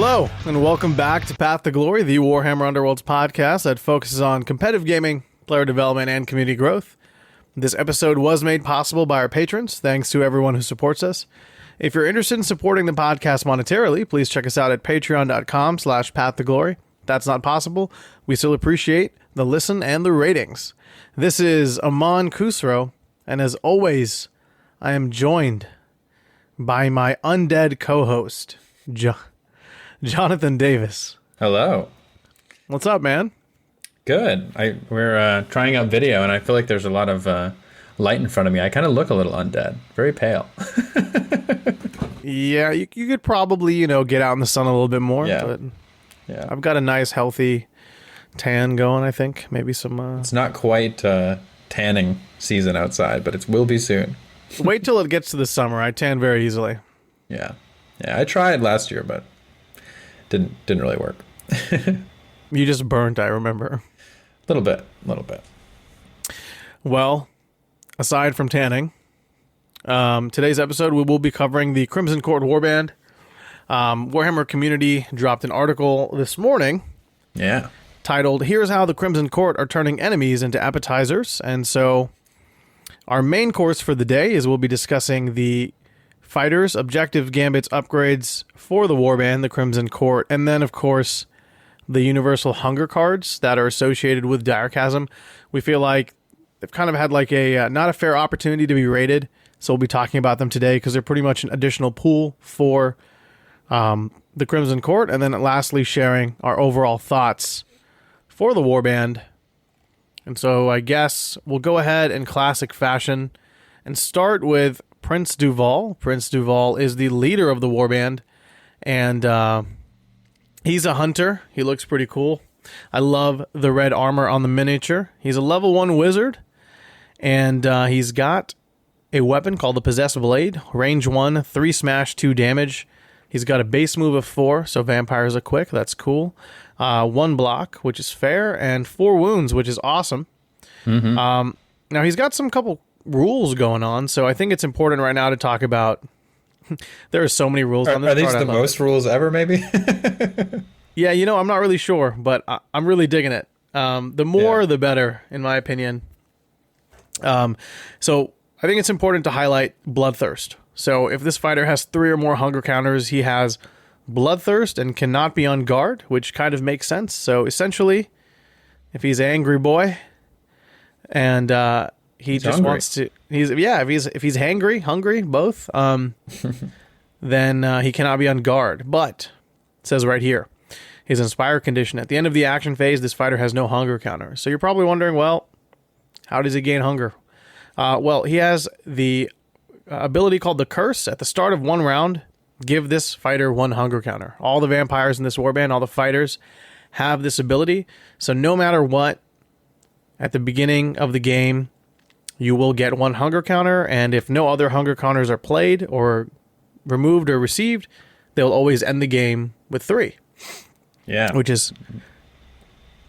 Hello, and welcome back to Path to Glory, the Warhammer Underworlds podcast that focuses on competitive gaming, player development, and community growth. This episode was made possible by our patrons, thanks to everyone who supports us. If you're interested in supporting the podcast monetarily, please check us out at patreon.com/pathtoglory. If that's not possible, we still appreciate the listen and the ratings. This is Aman Khusro, and as always, I am joined by my undead co-host, Jonathan Davis. Hello. What's up, man? Good. We're trying out video, and I feel like there's a lot of light in front of me. I kind of look a little undead. Very pale. Yeah, you could probably, get out in the sun a little bit more. Yeah. But Yeah. I've got a nice, healthy tan going, I think. Maybe some... It's not quite tanning season outside, but it will be soon. Wait till it gets to the summer. I tan very easily. Yeah. Yeah, I tried last year, but didn't really work. You just burnt, I remember. A little bit. Well, aside from tanning, today's episode we will be covering the Crimson Court Warband. Warhammer community dropped an article this morning. Yeah. Titled, "Here's How the Crimson Court Are Turning Enemies into Appetizers." And so our main course for the day is we'll be discussing the fighters, objectives, gambits, upgrades for the Warband, the Crimson Court, and then, of course, the universal hunger cards that are associated with Direchasm. We feel like they've kind of had like a not a fair opportunity to be rated, so we'll be talking about them today because they're pretty much an additional pool for the Crimson Court, and then lastly sharing our overall thoughts for the Warband. And so I guess we'll go ahead in classic fashion and start with Prince Duval. Prince Duval is the leader of the Warband, and he's a hunter. He looks pretty cool. I love the red armor on the miniature. He's a level 1 wizard, and he's got a weapon called the Possessed Blade. Range 1, 3 smash, 2 damage. He's got a base move of 4, so vampires are quick. That's cool. 1 block, which is fair, and 4 wounds, which is awesome. Mm-hmm. Now, he's got some couple rules going on, so I think it's important right now to talk about... There are so many rules on this. Are these the most rules ever, maybe? Yeah, I'm not really sure, but I'm really digging it. The more, the better, in my opinion. So I think it's important to highlight Bloodthirst. So if this fighter has 3 or more hunger counters, he has Bloodthirst and cannot be on guard, which kind of makes sense. So essentially, if he's an angry boy and he's just hungry. wants to, if he's hungry, both, then he cannot be on guard. But it says right here, his Inspire condition. At the end of the action phase, this fighter has no hunger counter. So you're probably wondering, well, how does he gain hunger? Well, he has the ability called the Curse. At the start of 1 round, give this fighter 1 hunger counter. All the vampires in this warband, all the fighters, have this ability. So no matter what, at the beginning of the game, you will get 1 hunger counter, and if no other hunger counters are played or removed or received, they'll always end the game with 3. Yeah. Which is...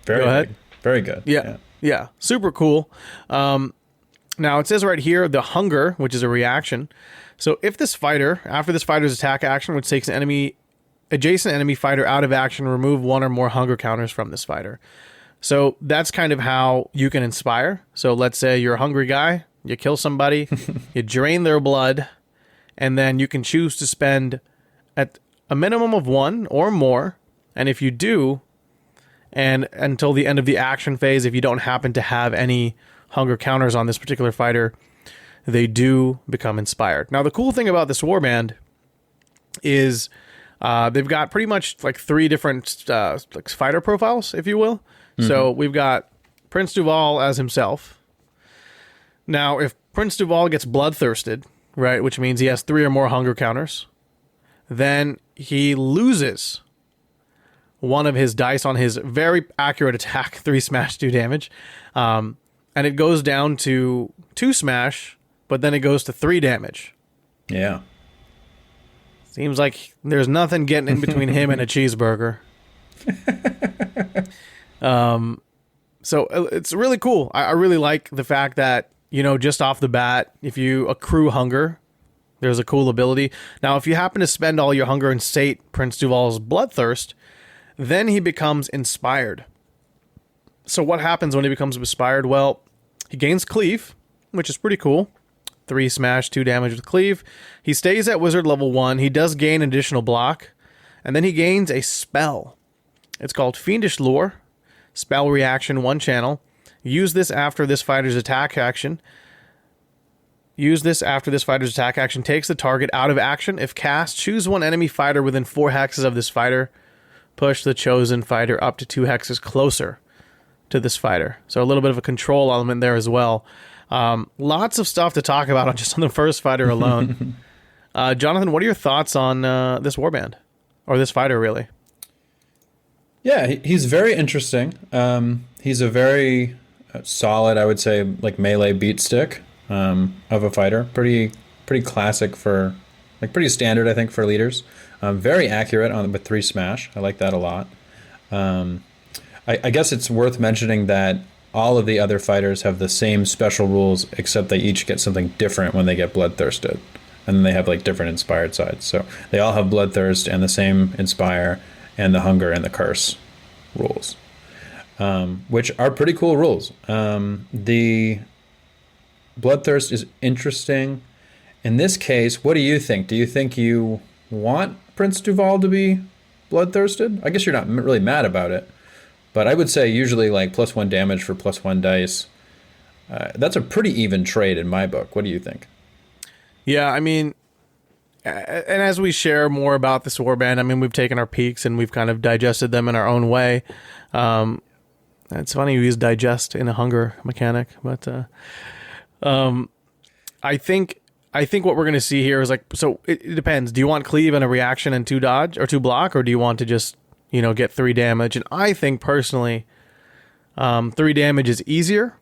Very Go ahead. good. Very good. Yeah. Super cool. Now, it says right here, the hunger, which is a reaction. So if this fighter, after this fighter's attack action, which takes an adjacent enemy fighter out of action, remove 1 or more hunger counters from this fighter. So that's kind of how you can inspire. So let's say you're a hungry guy, you kill somebody, you drain their blood, and then you can choose to spend at a minimum of 1 or more. And if you do, and until the end of the action phase, if you don't happen to have any hunger counters on this particular fighter, they do become inspired. Now, the cool thing about this warband is they've got pretty much like 3 different like fighter profiles, if you will. Mm-hmm. So we've got Prince Duval as himself. Now, if Prince Duval gets bloodthirsted, right, which means he has 3 or more hunger counters, then he loses 1 of his dice on his very accurate attack, 3 smash, 2 damage. And it goes down to 2 smash, but then it goes to 3 damage. Yeah. Seems like there's nothing getting in between him and a cheeseburger. So it's really cool. I really like the fact that, just off the bat, if you accrue hunger, There's a cool ability. Now, if you happen to spend all your hunger and sate Prince Duval's Bloodthirst, then he becomes inspired. So what happens when he becomes inspired? Well, he gains cleave, which is pretty cool. 3 smash, 2 damage with cleave. He stays at wizard level 1. He does gain additional block. And then he gains a spell. It's called Fiendish Lure. Spell reaction, 1 channel. Use this after this fighter's attack action. Takes the target out of action. If cast, choose one enemy fighter within 4 hexes of this fighter. Push the chosen fighter up to 2 hexes closer to this fighter. So a little bit of a control element there as well. Lots of stuff to talk about just on the first fighter alone. Jonathan, what are your thoughts on this warband? Or this fighter, really? Yeah, he's very interesting. He's a very solid, I would say, like melee beat stick of a fighter. Pretty classic for, like pretty standard, I think, for leaders. Very accurate with 3 smash. I like that a lot. I guess it's worth mentioning that all of the other fighters have the same special rules, except they each get something different when they get bloodthirsted. And then they have like different inspired sides. So they all have bloodthirst and the same inspire and the hunger and the curse rules, which are pretty cool rules. The bloodthirst is interesting. In this case, what do you think? Do you think you want Prince Duval to be bloodthirsted? I guess you're not really mad about it, but I would say usually like +1 damage for +1 dice. That's a pretty even trade in my book. What do you think? Yeah, I mean, and as we share more about this warband, I mean, we've taken our peaks and we've kind of digested them in our own way. It's funny we use digest in a hunger mechanic, but I think what we're going to see here is like, so it depends. Do you want cleave and a reaction and 2 dodge or 2 block, or do you want to just, get 3 damage? And I think personally, 3 damage is easier.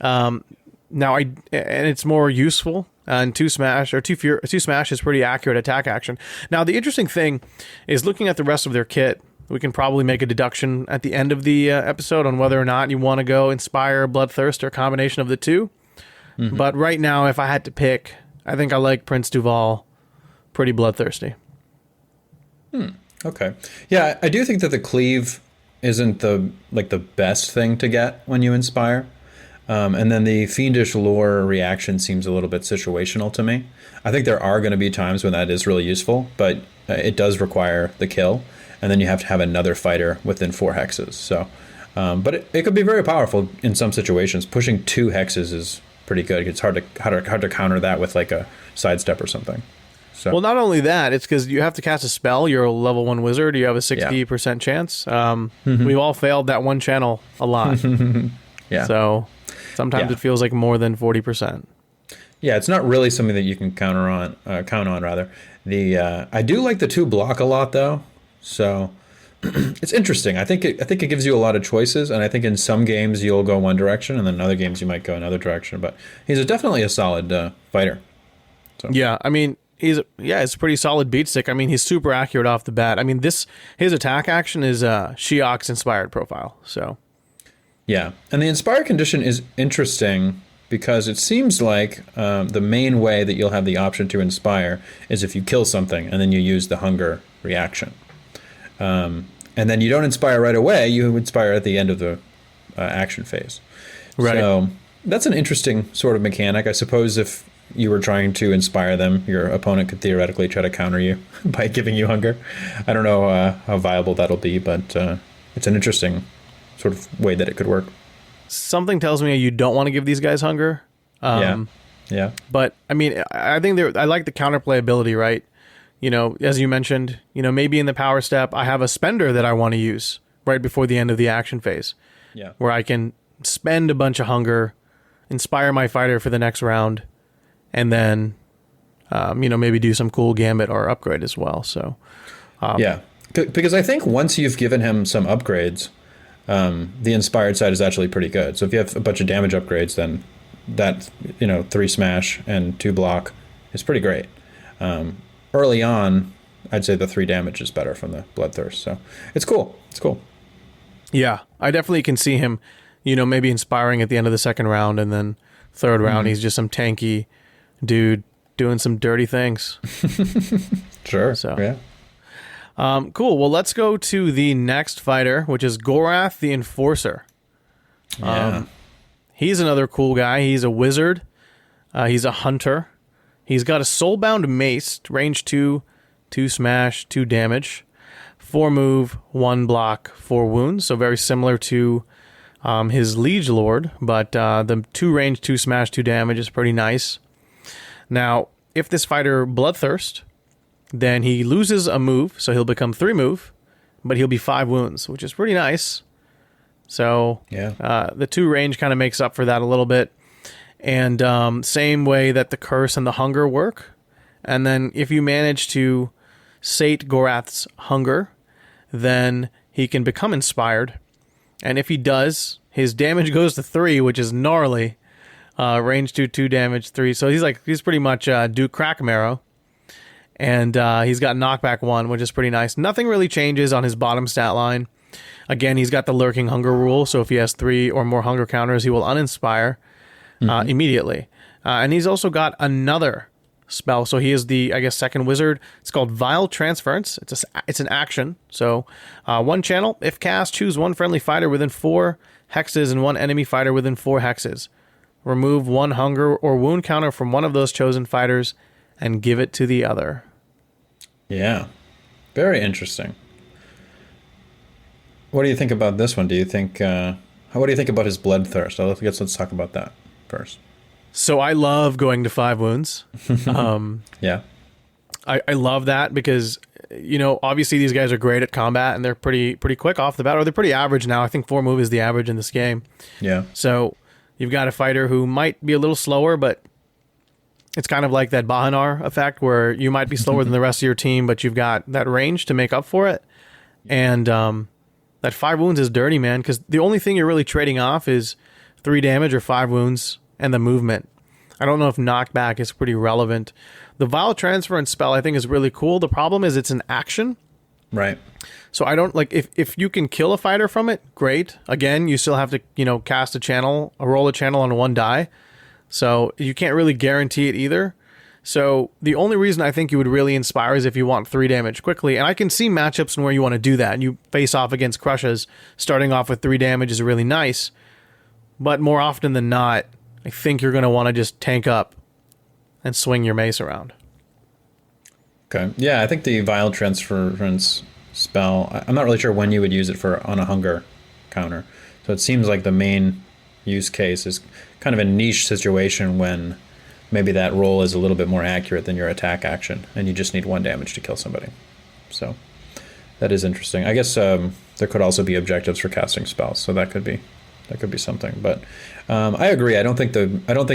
Now and it's more useful. And 2 smash is pretty accurate attack action. Now, the interesting thing is looking at the rest of their kit. We can probably make a deduction at the end of the episode on whether or not you want to go Inspire, Bloodthirst, or a combination of the 2. Mm-hmm. But right now, if I had to pick, I think I like Prince Duval pretty bloodthirsty. Okay. Yeah, I do think that the cleave isn't the best thing to get when you inspire. And then the Fiendish Lure reaction seems a little bit situational to me. I think there are going to be times when that is really useful, but it does require the kill, and then you have to have another fighter within 4 hexes. So, but it could be very powerful in some situations. Pushing 2 hexes is pretty good. It's hard to counter that with like a sidestep or something. So. Well, not only that, it's because you have to cast a spell. You're a level 1 wizard. You have a 60% chance. We've all failed that 1 channel a lot. Yeah. So sometimes it feels like more than 40%. Yeah, it's not really something that you can count on. I do like the 2 block a lot though. So it's interesting. I think it gives you a lot of choices, and I think in some games you'll go one direction, and then in other games you might go another direction. But he's definitely a solid fighter. So. Yeah, I mean, it's a pretty solid beat stick. I mean, he's super accurate off the bat. I mean, his attack action is Shiok's inspired profile. So. Yeah, and the inspire condition is interesting because it seems like the main way that you'll have the option to inspire is if you kill something and then you use the hunger reaction. And then you don't inspire right away, you inspire at the end of the action phase. Right. So that's an interesting sort of mechanic. I suppose if you were trying to inspire them, your opponent could theoretically try to counter you by giving you hunger. I don't know how viable that'll be, but it's an interesting sort of way that it could work. Something tells me you don't want to give these guys hunger. Yeah. But I mean, I think I like the counterplay ability, right? As you mentioned, maybe in the power step, I have a spender that I want to use right before the end of the action phase. Yeah. Where I can spend a bunch of hunger, inspire my fighter for the next round, and then, maybe do some cool gambit or upgrade as well. So, yeah, because I think once you've given him some upgrades, the inspired side is actually pretty good. So if you have a bunch of damage upgrades, then that 3 smash and 2 block is pretty great. Early on, I'd say the 3 damage is better from the bloodthirst. So it's cool. Yeah, I definitely can see him, maybe inspiring at the end of the second round, and then third round he's just some tanky dude, doing some dirty things. Sure. So. Yeah. Cool. Well, let's go to the next fighter, which is Gorath the Enforcer. Yeah. He's another cool guy. He's a wizard. He's a hunter. He's got a soulbound mace, range 2, 2 smash, 2 damage, 4 move, 1 block, 4 wounds. So very similar to his Liege Lord, but the 2 range, 2 smash, 2 damage is pretty nice. Now, if this fighter bloodthirst, then he loses a move, so he'll become 3 move, but he'll be 5 wounds, which is pretty nice. So the 2 range kind of makes up for that a little bit. And same way that the curse and the hunger work. And then if you manage to sate Gorath's hunger, then he can become inspired. And if he does, his damage goes to 3, which is gnarly. Range 2, 2 damage, 3. So he's pretty much Duke Crackmarrow. And he's got knockback 1, which is pretty nice. Nothing really changes on his bottom stat line. Again, he's got the lurking hunger rule. So if he has 3 or more hunger counters, he will uninspire immediately. And he's also got another spell. So he is the, I guess, second wizard. It's called Vile Transference. It's an action. So 1 channel. If cast, choose 1 friendly fighter within 4 hexes and 1 enemy fighter within 4 hexes. Remove 1 hunger or wound counter from one of those chosen fighters and give it to the other. Yeah. Very interesting. What do you think about this one? Do you think what do you think about his bloodthirst? Let's talk about that first. So I love going to 5 wounds. Yeah. I love that because, obviously these guys are great at combat and they're pretty quick off the bat, or they're pretty average now. I think 4 move is the average in this game. Yeah. So you've got a fighter who might be a little slower, but it's kind of like that Bahanar effect where you might be slower than the rest of your team, but you've got that range to make up for it. And that 5 wounds is dirty, man, because the only thing you're really trading off is 3 damage or 5 wounds and the movement. I don't know if knockback is pretty relevant. The Vile Transference spell I think is really cool. The problem is it's an action. Right. So I don't if you can kill a fighter from it, great. Again, you still have to, cast a channel, roll a channel on 1 die. So you can't really guarantee it either. So the only reason I think you would really inspire is if you want 3 damage quickly. And I can see matchups where you want to do that. And you face off against Crushes. Starting off with 3 damage is really nice. But more often than not, I think you're going to want to just tank up and swing your mace around. Okay. Yeah, I think the Vile Transference spell, I'm not really sure when you would use it on a hunger counter. So it seems like the main use case is kind of a niche situation when maybe that roll is a little bit more accurate than your attack action and you just need 1 damage to kill somebody. So that is interesting. I guess there could also be objectives for casting spells, so that could be something. But I agree. I don't think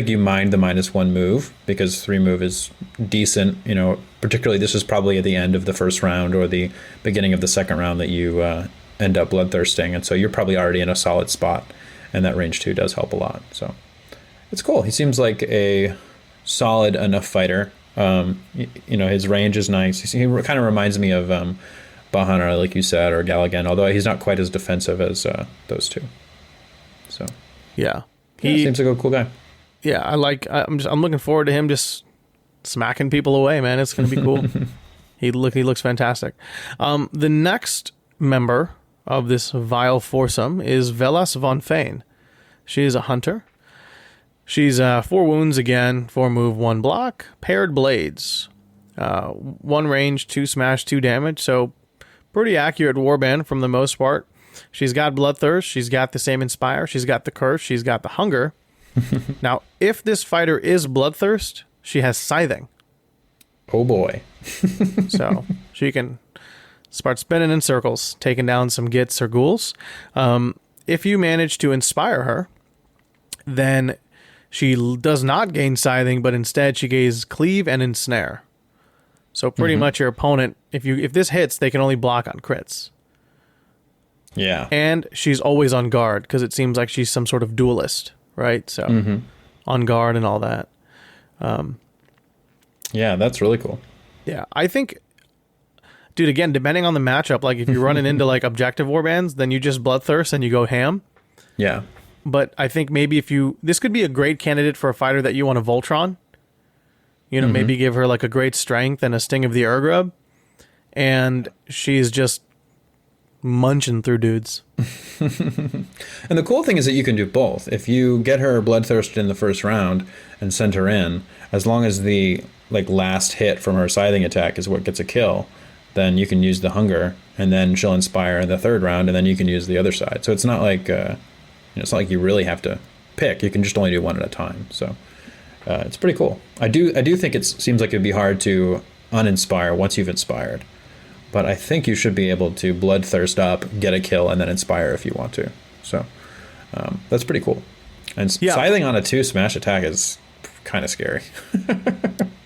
you mind the -1 move because 3 move is decent. Particularly this is probably at the end of the first round or the beginning of the second round that you end up bloodthirsting, and so you're probably already in a solid spot. And that range 2 does help a lot. So it's cool. He seems like a solid enough fighter. His range is nice. He kind of reminds me of Bahanar, like you said, or Galligan, although he's not quite as defensive as those 2. So yeah, he seems like a cool guy. Yeah, I'm looking forward to him just smacking people away, man. It's going to be cool. He looks fantastic. The next member of this vile foursome is Velas von Fane. She is a hunter. She's 4 wounds again, 4 move, 1 block, paired blades, 1 range, 2 smash, 2 damage. So pretty accurate warband from the most part. She's got bloodthirst. She's got the same inspire. She's got the curse. She's got the hunger. Now, if this fighter is bloodthirst, she has scything. Oh boy. So she can start spinning in circles, taking down some gits or ghouls. If you manage to inspire her, then she does not gain scything, but instead she gains cleave and ensnare. So pretty much your opponent, if this hits, they can only block on crits. Yeah. And she's always on guard because it seems like she's some sort of duelist, right? So on guard and all that. Yeah, that's really cool. Yeah, I think, dude, again, depending on the matchup, like if you're running into like objective warbands, then you just bloodthirst and you go ham. Yeah. But I think maybe this could be a great candidate for a fighter that you want to Voltron. You know, maybe give her like a great strength and a sting of the Urgrub, and she's just munching through dudes. And the cool thing is that you can do both. If you get her bloodthirsted in the first round and send her in, as long as the like last hit from her scything attack is what gets a kill, then you can use the hunger, and then she'll inspire in the third round, and then you can use the other side. So it's not like it's not like you really have to pick. You can just only do one at a time. So it's pretty cool. I do think it seems like it'd be hard to uninspire once you've inspired, but I think you should be able to bloodthirst up, get a kill, and then inspire if you want to. So that's pretty cool. And scything on a 2 smash attack is kind of scary.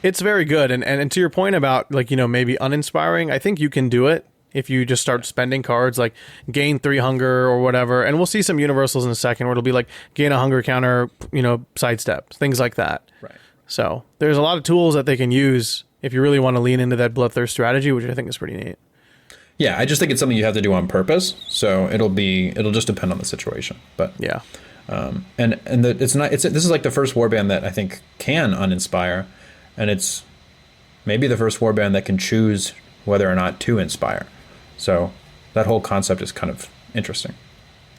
It's very good. And to your point about, like, you know, maybe uninspiring, I think you can do it if you just start spending cards, like gain 3 hunger or whatever. And we'll see some universals in a second where it'll be like gain a hunger counter, you know, sidestep, things like that. Right. So there's a lot of tools that they can use if you really want to lean into that bloodthirst strategy, which I think is pretty neat. Yeah, I just think it's something you have to do on purpose. So it'll just depend on the situation. But yeah. This is like the first warband that I think can uninspire, and it's maybe the first warband that can choose whether or not to inspire. So that whole concept is kind of interesting.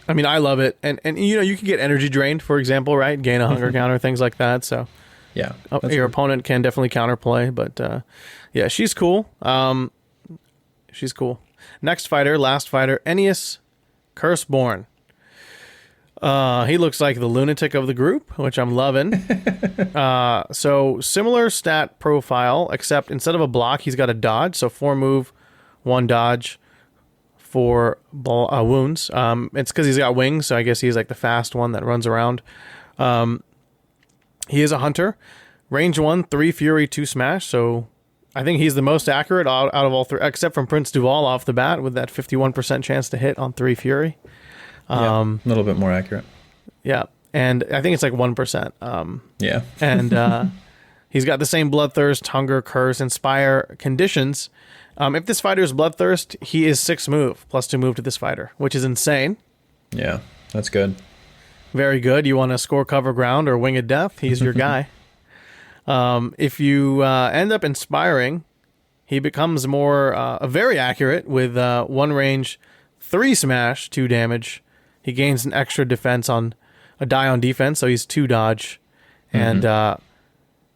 I mean, I love it, and you know, you can get energy drained, for example, right? Gain a hunger counter, things like that. So yeah, your opponent can definitely counterplay, but yeah, she's cool. She's cool. Next fighter, last fighter, Ennius Curseborn. He looks like the lunatic of the group, which I'm loving. So similar stat profile, except instead of a block, he's got a dodge. So 4 move, 1 dodge, 4 wounds. It's because he's got wings, so I guess he's like the fast one that runs around. He is a hunter. Range 1, 3 fury, 2 smash. So I think he's the most accurate out of all 3, except from Prince Duval off the bat with that 51% chance to hit on 3 fury. A little bit more accurate. Yeah, and I think it's like 1%. Yeah. And he's got the same bloodthirst, hunger, curse, inspire conditions. If this fighter is bloodthirst, he is 6 move, plus 2 move to this fighter, which is insane. Yeah, that's good. Very good. You want to score cover ground or winged death, he's your guy. If you end up inspiring, he becomes more very accurate with 1 range, 3 smash, 2 damage. He gains an extra defense on a die on defense, so he's 2 dodge. And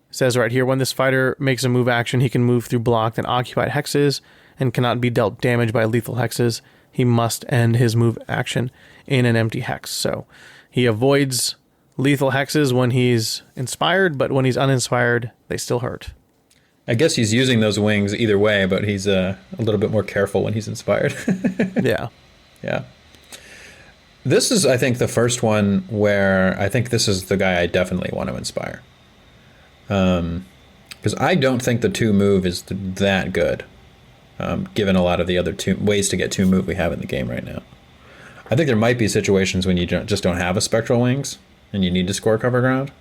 says right here, when this fighter makes a move action, he can move through blocked and occupied hexes and cannot be dealt damage by lethal hexes. He must end his move action in an empty hex. So he avoids lethal hexes when he's inspired, but when he's uninspired, they still hurt. I guess he's using those wings either way, but he's a little bit more careful when he's inspired. Yeah. Yeah. This is, I think, the first one where I think this is the guy I definitely want to inspire. Because I don't think the 2 move is that good, given a lot of the other ways to get 2 move we have in the game right now. I think there might be situations when you just don't have a spectral wings and you need to score cover ground.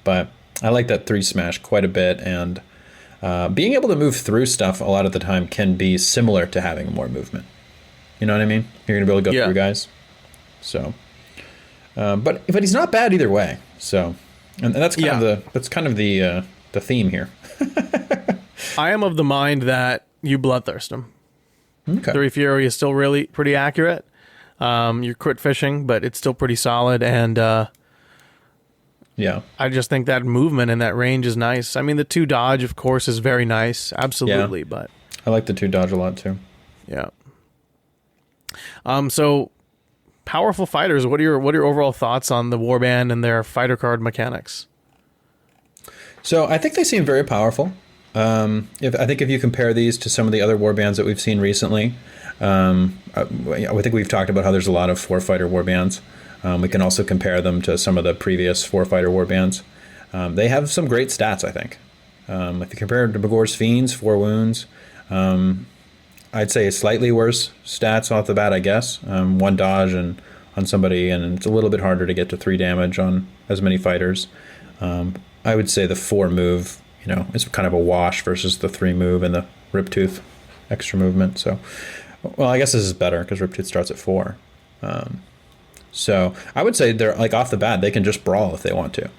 But I like that 3 smash quite a bit, and being able to move through stuff a lot of the time can be similar to having more movement. You know what I mean? You're going to be able to go through guys. So, but he's not bad either way. So, and that's kind of the theme here. I am of the mind that you bloodthirst him. Okay. 3 fury is still really pretty accurate. You're crit fishing, but it's still pretty solid. And yeah, I just think that movement and that range is nice. I mean, the 2 dodge, of course, is very nice. Absolutely, but I like the 2 dodge a lot too. Yeah. So powerful fighters. What are your overall thoughts on the warband and their fighter card mechanics? So I think they seem very powerful. I think if you compare these to some of the other warbands that we've seen recently, I think we've talked about how there's a lot of 4-fighter warbands. We can also compare them to some of the previous 4-fighter warbands. They have some great stats, I think. If you compare it to Begor's Fiends, 4 wounds, I'd say slightly worse stats off the bat, I guess. 1 dodge and on somebody, and it's a little bit harder to get to 3 damage on as many fighters. I would say the 4 move, is kind of a wash versus the 3 move and the Riptooth extra movement. So, well, I guess this is better because Riptooth starts at 4. So I would say they're like off the bat, they can just brawl if they want to,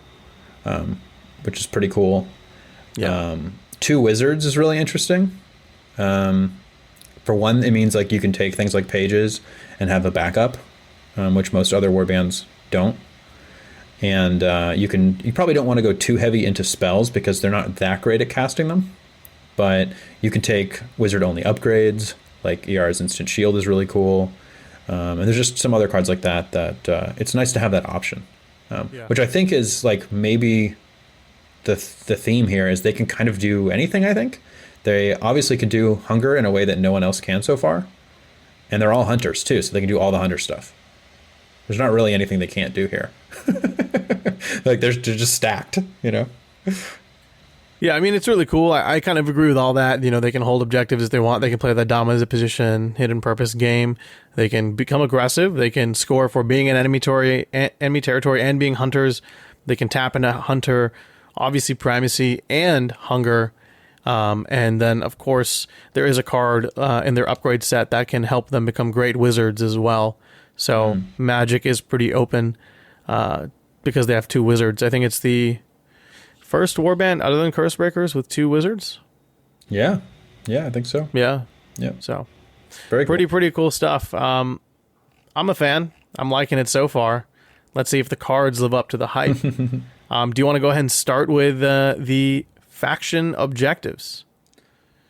which is pretty cool. Yeah. 2 wizards is really interesting. For one, it means like you can take things like pages and have a backup, which most other warbands don't. And you probably don't want to go too heavy into spells because they're not that great at casting them. But you can take wizard only upgrades, like ER's Instant Shield is really cool. And there's just some other cards like that it's nice to have that option. Which I think is like maybe the theme here is they can kind of do anything, I think. They obviously can do hunger in a way that no one else can so far. And they're all hunters too, so they can do all the hunter stuff. There's not really anything they can't do here. Like they're just stacked, you know? Yeah, I mean, it's really cool. I kind of agree with all that. You know, they can hold objectives if they want. They can play the dominant position, hidden purpose game. They can become aggressive. They can score for being in enemy territory and being hunters. They can tap into hunter, obviously primacy and hunger. And then, of course, there is a card in their upgrade set that can help them become great wizards as well. So Magic is pretty open because they have 2 wizards. I think it's the first warband other than Cursebreakers with 2 wizards. Yeah, I think so. Yeah. So pretty cool stuff. I'm a fan. I'm liking it so far. Let's see if the cards live up to the hype. Do you want to go ahead and start with the faction objectives?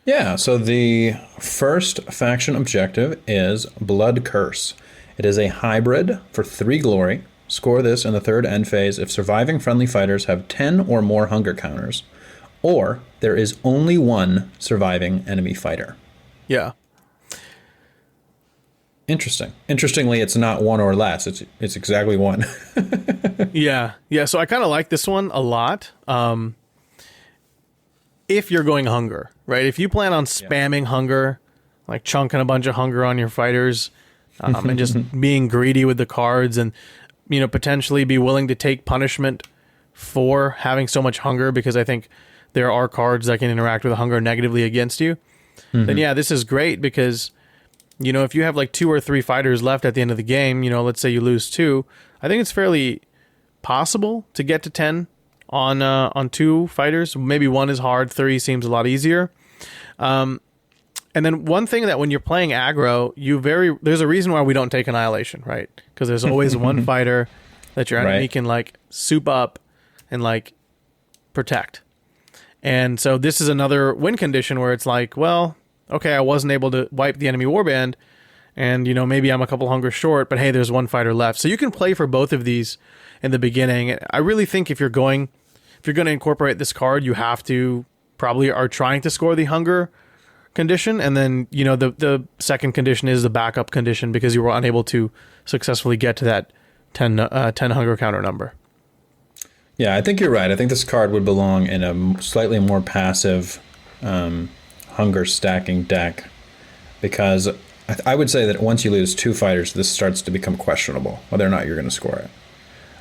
Yeah, so the first faction objective is Blood Curse. It is a hybrid for 3 glory. Score this in the 3rd end phase if surviving friendly fighters have 10 or more hunger counters, or there is only 1 surviving enemy fighter. Yeah. Interesting. Interestingly, it's not 1 or less. It's exactly 1. Yeah. So I kind of like this one a lot. If you're going hunger, right? If you plan on spamming hunger, like chunking a bunch of hunger on your fighters, and just being greedy with the cards, and potentially be willing to take punishment for having so much hunger, because I think there are cards that can interact with hunger negatively against you. Then yeah, this is great because if you have like 2 or 3 fighters left at the end of the game, let's say you lose 2, I think it's fairly possible to get to 10 on 2 fighters. Maybe 1 is hard, 3 seems a lot easier. And then one thing that when you're playing aggro, there's a reason why we don't take Annihilation, right? Because there's always 1 fighter that your enemy can like soup up and like protect. And so this is another win condition where it's like, well, okay, I wasn't able to wipe the enemy warband, and maybe I'm a couple hunger short, but hey, there's 1 fighter left. So you can play for both of these in the beginning. I really think if you're going to incorporate this card, you have to probably are trying to score the hunger condition, and then the second condition is the backup condition because you were unable to successfully get to that 10 hunger counter number. Yeah, I think you're right. I think this card would belong in a slightly more passive hunger stacking deck, because I would say that once you lose 2 fighters, this starts to become questionable whether or not you're going to score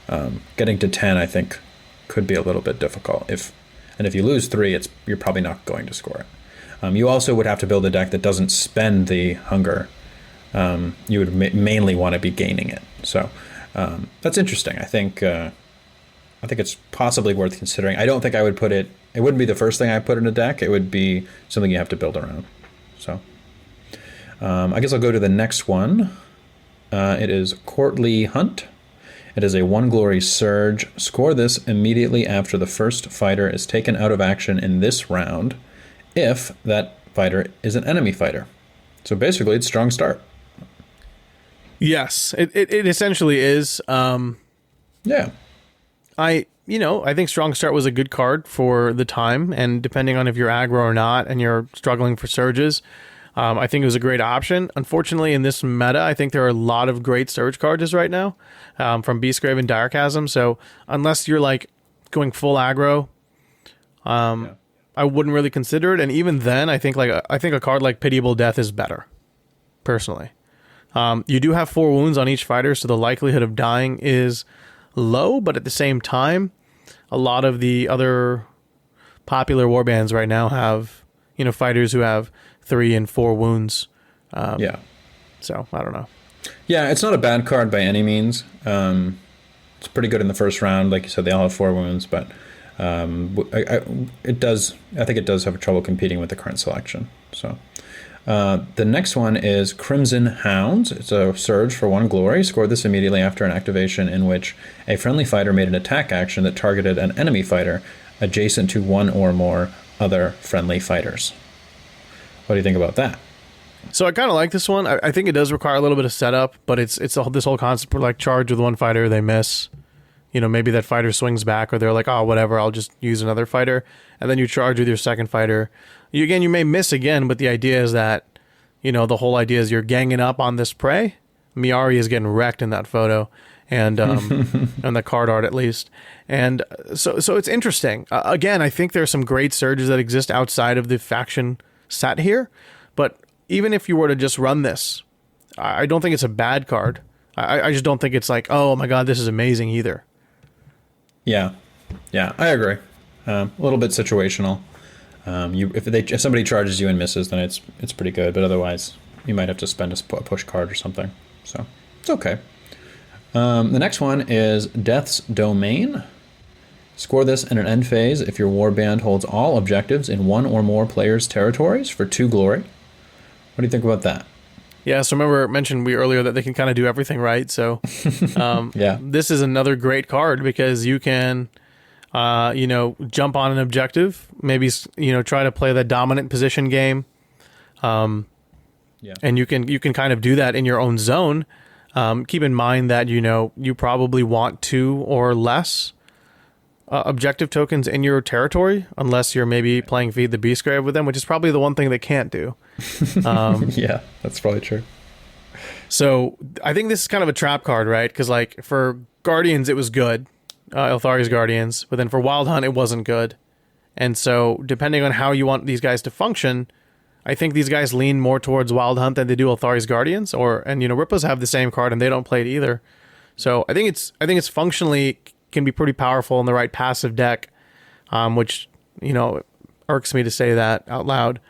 it. Getting to 10, I think, could be a little bit difficult. If you lose 3, you're probably not going to score it. You also would have to build a deck that doesn't spend the hunger. You would mainly want to be gaining it. So that's interesting. I think it's possibly worth considering. I don't think I would put it. It wouldn't be the first thing I put in a deck. It would be something you have to build around. So I guess I'll go to the next one. It is Courtly Hunt. It is a 1 glory surge. Score this immediately after the first fighter is taken out of action in this round, if that fighter is an enemy fighter. So basically, it's strong start. Yes, it essentially is. Yeah. I think Strong Start was a good card for the time, and depending on if you're aggro or not and you're struggling for surges, I think it was a great option. Unfortunately, in this meta, I think there are a lot of great surge cards right now, from Beastgrave and Direchasm. So unless you're like going full aggro, I wouldn't really consider it. And even then, I think a card like Pitiable Death is better, personally. You do have 4 wounds on each fighter, so the likelihood of dying is low, but at the same time, a lot of the other popular warbands right now have fighters who have 3 and 4 wounds. So I don't know. Yeah, it's not a bad card by any means. It's pretty good in the first round, like you said. They all have 4 wounds, but It does. I think it does have trouble competing with the current selection. So. The next one is Crimson Hounds. It's a surge for 1 glory. Score this immediately after an activation in which a friendly fighter made an attack action that targeted an enemy fighter adjacent to 1 or more other friendly fighters. What do you think about that? So I kind of like this one. I think it does require a little bit of setup, but it's this whole concept where like charge with 1 fighter, they miss. You know, maybe that fighter swings back, or they're like, oh, whatever, I'll just use another fighter. And then you charge with your second fighter. You may miss again, but the idea is that, you know, the whole idea is you're ganging up on this prey. Miari is getting wrecked in that photo, and on the card art at least. And so it's interesting. Again, I think there's some great surges that exist outside of the faction set here. But even if you were to just run this, I don't think it's a bad card. I just don't think it's like, oh my god, this is amazing either. Yeah, I agree. A little bit situational. If somebody charges you and misses, then it's pretty good. But otherwise, you might have to spend a push card or something. So it's okay. The next one is Death's Domain. Score this in an end phase if your warband holds all objectives in 1 or more players' territories for 2 glory. What do you think about that? Yeah, so remember mentioned we earlier that they can kind of do everything right. So yeah, this is another great card because you can, jump on an objective, maybe, try to play the dominant position game. And you can kind of do that in your own zone. Keep in mind that, you probably want 2 or less objective tokens in your territory, unless you're maybe playing Feed the Beastgrave with them, which is probably the one thing they can't do. Yeah, that's probably true. So I think this is kind of a trap card, right? Because like for Guardians, it was good, Elthari's Guardians, but then for Wild Hunt, it wasn't good. And so depending on how you want these guys to function, I think these guys lean more towards Wild Hunt than they do Elthari's Guardians, and Rippos have the same card and they don't play it either. So I think it's functionally can be pretty powerful in the right passive deck, which irks me to say that out loud.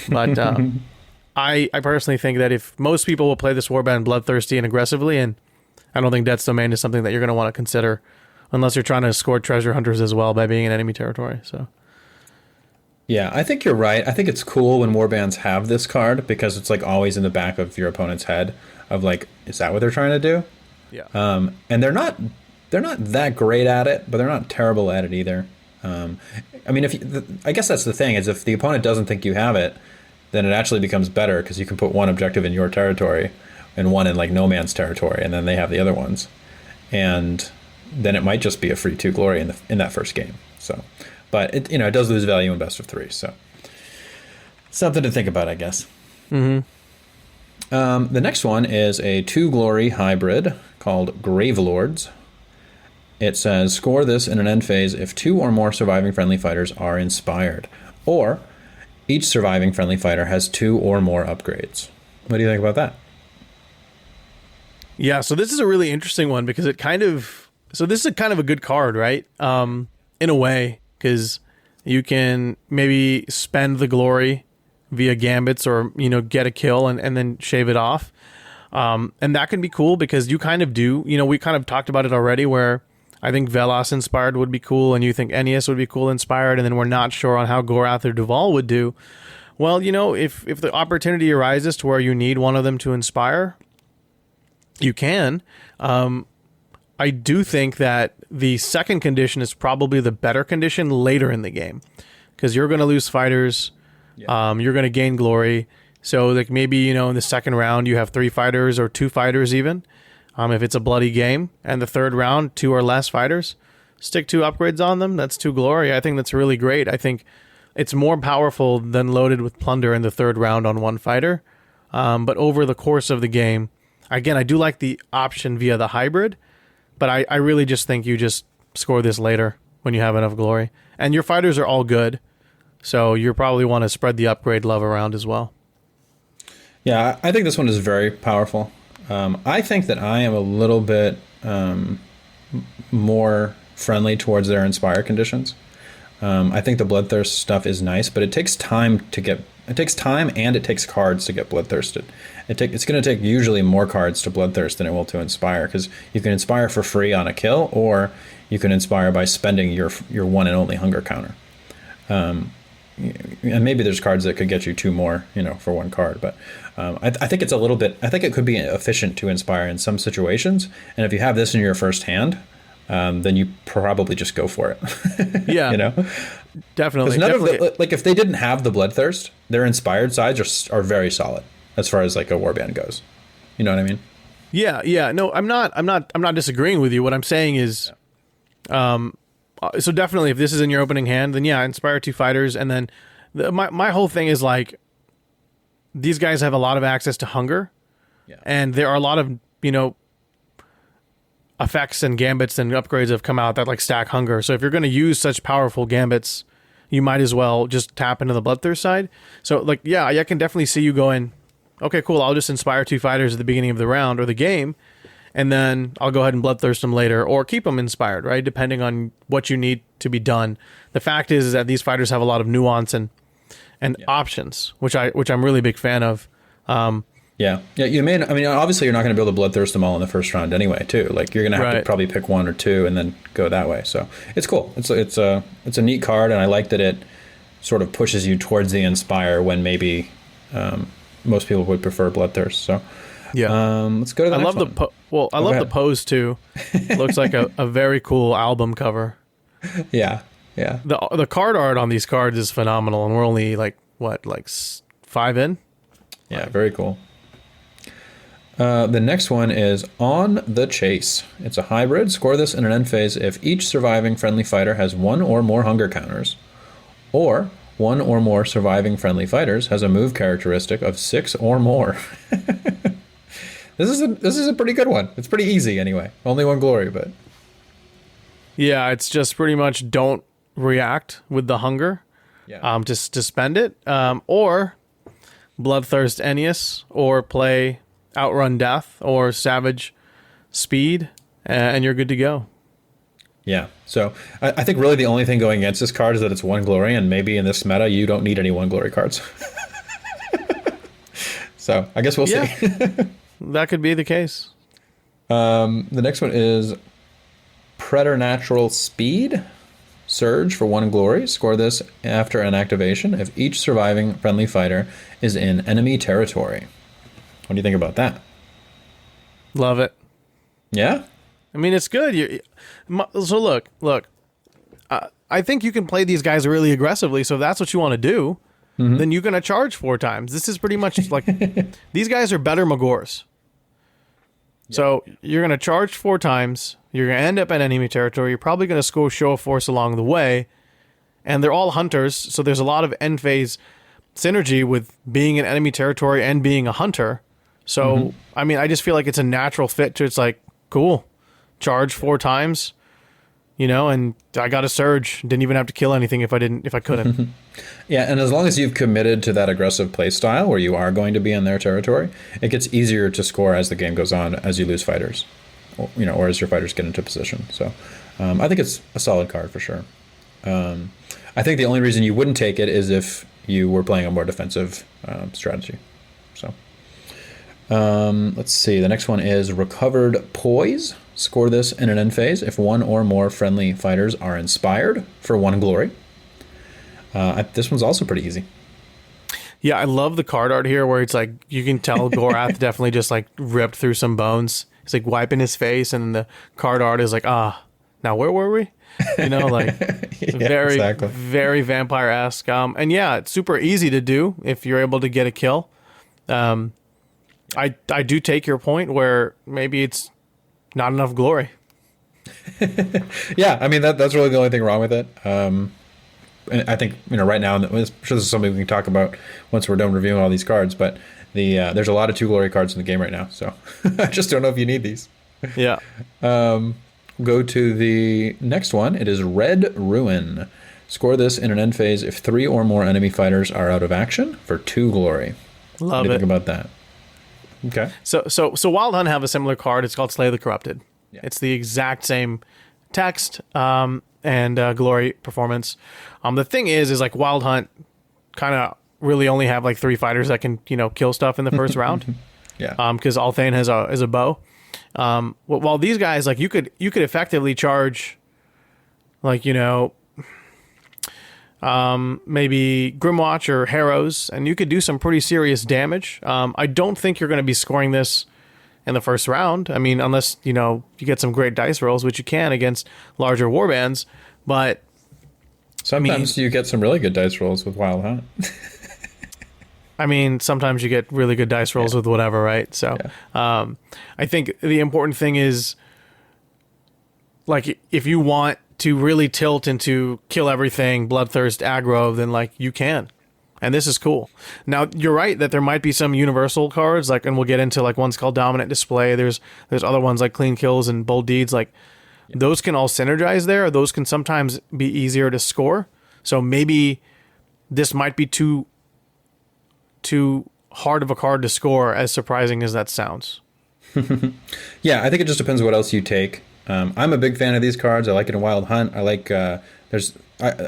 But I personally think that if most people will play this warband bloodthirsty and aggressively, and I don't think Death's Domain is something that you're going to want to consider unless you're trying to score treasure hunters as well by being in enemy territory. So yeah, I think you're right. I think it's cool when warbands have this card because it's like always in the back of your opponent's head of like, is that what they're trying to do? Yeah. And they're not that great at it, but they're not terrible at it either. I mean, I guess that's the thing is if the opponent doesn't think you have it, then it actually becomes better because you can put 1 objective in your territory and 1 in like no man's territory, and then they have the other ones, and then it might just be a free 2 glory in that first game. So, but it does lose value in best of 3, so something to think about, I guess. Mm-hmm. The next one is a 2 glory hybrid called Gravelords. It says, score this in an end phase if 2 or more surviving friendly fighters are inspired, or each surviving friendly fighter has 2 or more upgrades. What do you think about that? Yeah, so this is a really interesting one because this is a kind of a good card, right? In a way, because you can maybe spend the glory via gambits or, get a kill and then shave it off. And that can be cool because you kind of do, we kind of talked about it already where I think Velas inspired would be cool, and you think Ennius would be cool inspired, and then we're not sure on how Gorath or Duval would do. Well, if the opportunity arises to where you need one of them to inspire, you can. I do think that the second condition is probably the better condition later in the game, because you're going to lose fighters, you're going to gain glory. So like maybe in the second round you have 3 fighters or 2 fighters even. If it's a bloody game, and the third round, 2 or less fighters, stick 2 upgrades on them. That's 2 glory. I think that's really great. I think it's more powerful than loaded with plunder in the third round on 1 fighter. But over the course of the game, again, I do like the option via the hybrid, but I really just think you just score this later when you have enough glory. And your fighters are all good, so you probably want to spread the upgrade love around as well. Yeah, I think this one is very powerful. I think that I am a little bit more friendly towards their inspire conditions. I think the bloodthirst stuff is nice, but it takes time to get It takes time and it takes cards to get bloodthirsted. It's going to take usually more cards to bloodthirst than it will to inspire, because you can inspire for free on a kill, or you can inspire by spending your one and only hunger counter. And maybe there's cards that could get you 2 more, for 1 card. But I think it's a little bit. I think it could be efficient to inspire in some situations. And if you have this in your first hand, then you probably just go for it. Yeah, definitely. Because none of the, like, if they didn't have the bloodthirst, their inspired sides are very solid as far as like a warband goes. You know what I mean? Yeah. No, I'm not disagreeing with you. What I'm saying is, so definitely, if this is in your opening hand, then yeah, inspire 2 fighters, and then my whole thing is like, these guys have a lot of access to hunger, and there are a lot of effects and gambits and upgrades that have come out that like stack hunger. So if you're going to use such powerful gambits, you might as well just tap into the bloodthirst side. So like, yeah, I can definitely see you going, okay, cool, I'll just inspire 2 fighters at the beginning of the round or the game, and then I'll go ahead and bloodthirst them later, or keep them inspired, right? Depending on what you need to be done. The fact is that these fighters have a lot of nuance and options, which I'm really a big fan of. Yeah. You may. I mean, obviously, you're not going to be able to bloodthirst them all in the first round anyway. Too. Like, you're going to have to probably pick 1 or 2 and then go that way. So it's cool. It's a neat card, and I like that it sort of pushes you towards the inspire when maybe most people would prefer bloodthirst. So yeah. Let's go to the next one. I love the pose too. Looks like a very cool album cover. Yeah. The card art on these cards is phenomenal, and we're only like 5 in. Yeah, very cool. The next one is On the Chase. It's a hybrid. Score this in an end phase if each surviving friendly fighter has 1 or more hunger counters, or 1 or more surviving friendly fighters has a move characteristic of 6 or more. This is a pretty good one. It's pretty easy anyway. Only 1 glory, but yeah, it's just pretty much don't react with the hunger. Yeah. Just to spend it, or Bloodthirst Ennius, or play Outrun Death or Savage Speed, and you're good to go. Yeah, so I think really the only thing going against this card is that it's 1 glory, and maybe in this meta you don't need any 1 glory cards. So I guess we'll see. That could be the case. The next one is Preternatural Speed. Surge for 1 glory. Score this after an activation if each surviving friendly fighter is in enemy territory. What do you think about that? Love it. Yeah? I mean, it's good. So look. I think you can play these guys really aggressively, so if that's what you want to do, then you're going to charge 4 times. This is pretty much like... These guys are better Magors. Yeah. So you're going to charge 4 times. You're going to end up in enemy territory. You're probably going to score show of force along the way. And they're all hunters, so there's a lot of end phase synergy with being in enemy territory and being a hunter. So, I mean, I just feel like it's a natural fit to, it's like, cool, charge 4 times, and I got a surge. Didn't even have to kill anything if I couldn't. Yeah, and as long as you've committed to that aggressive play style where you are going to be in their territory, it gets easier to score as the game goes on, as you lose fighters, or as your fighters get into position. So, I think it's a solid card for sure. I think the only reason you wouldn't take it is if you were playing a more defensive strategy. So, let's see. The next one is Recovered Poise. Score this in an end phase if 1 or more friendly fighters are inspired for 1 glory. This one's also pretty easy. Yeah, I love the card art here where it's like, you can tell Gorath definitely just like ripped through some bones. He's like wiping his face, and the card art is like, now where were we? Like very vampire-esque. And yeah, it's super easy to do if you're able to get a kill. I do take your point where maybe it's not enough glory. Yeah, I mean that's really the only thing wrong with it. And I think right now, I'm sure this is something we can talk about once we're done reviewing all these cards. But there's a lot of 2 glory cards in the game right now, so I just don't know if you need these. Yeah. Go to the next one. It is Red Ruin. Score this in an end phase if 3 or more enemy fighters are out of action for 2 glory. Love what do you it. think about that? Okay. So Wild Hunt have a similar card. It's called Slay the Corrupted. Yeah. It's the exact same text and glory performance. The thing is like Wild Hunt kind of really only have like 3 fighters that can, kill stuff in the first round. Yeah. Because Althane has a bow. While these guys, like, you could effectively charge, like, maybe Grimwatch or Harrows, and you could do some pretty serious damage. I don't think you're going to be scoring this in the first round. I mean, unless, you get some great dice rolls, which you can against larger warbands. But sometimes you get some really good dice rolls with Wild Hunt. I mean, sometimes you get really good dice rolls with whatever, right? So I think the important thing is, like, if you want to really tilt into kill everything, bloodthirst, aggro, then, like, you can. And this is cool. Now, you're right that there might be some universal cards, like, and we'll get into, like, one's called Dominant Display. There's other ones like Clean Kills and Bold Deeds. Like, those can all synergize there. Those can sometimes be easier to score. So maybe this might be too hard of a card to score, as surprising as that sounds. Yeah, I think it just depends what else you take. I'm a big fan of these cards. I like it in Wild Hunt. I like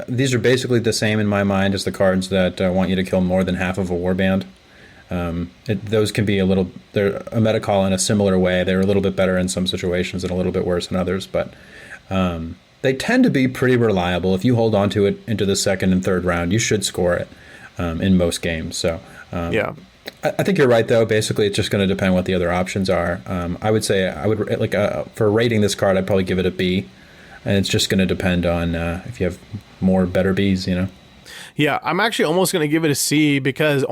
these are basically the same in my mind as the cards that want you to kill more than half of a warband. Those can be they're a meta call in a similar way. They're a little bit better in some situations and a little bit worse in others, but they tend to be pretty reliable. If you hold on to it into the second and third round, you should score it in most games. So yeah. I think you're right, though. Basically, it's just going to depend what the other options are. I would say for rating this card, I'd probably give it a B, and it's just going to depend on if you have more better Bs, Yeah, I'm actually almost going to give it a C because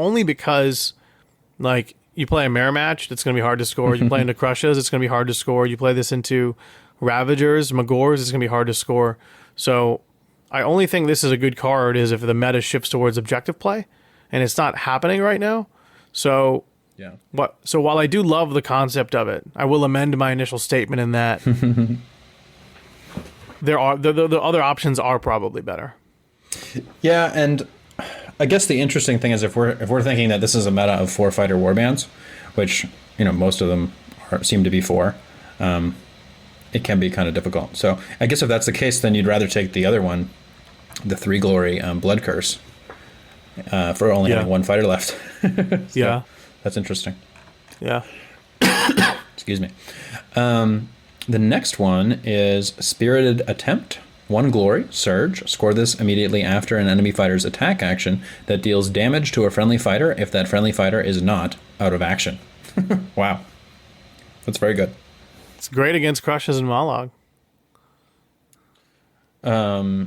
like, you play a mirror match, it's going to be hard to score. You play into Crushes, it's going to be hard to score. You play this into Ravagers, Magors, it's going to be hard to score. So I only think this is a good card is if the meta shifts towards objective play, and it's not happening right now. So yeah. So while I do love the concept of it, I will amend my initial statement in that there are the other options are probably better. Yeah, and I guess the interesting thing is if we're thinking that this is a meta of 4 fighter warbands, which most of them seem to be 4, it can be kind of difficult. So I guess if that's the case, then you'd rather take the other one, the 3 Glory Blood Curse. For only having 1 fighter left. So, that's interesting. Yeah. Excuse me. The next one is Spirited Attempt. 1 Glory, Surge. Score this immediately after an enemy fighter's attack action that deals damage to a friendly fighter if that friendly fighter is not out of action. Wow. That's very good. It's great against Crushes and Mollog. Well,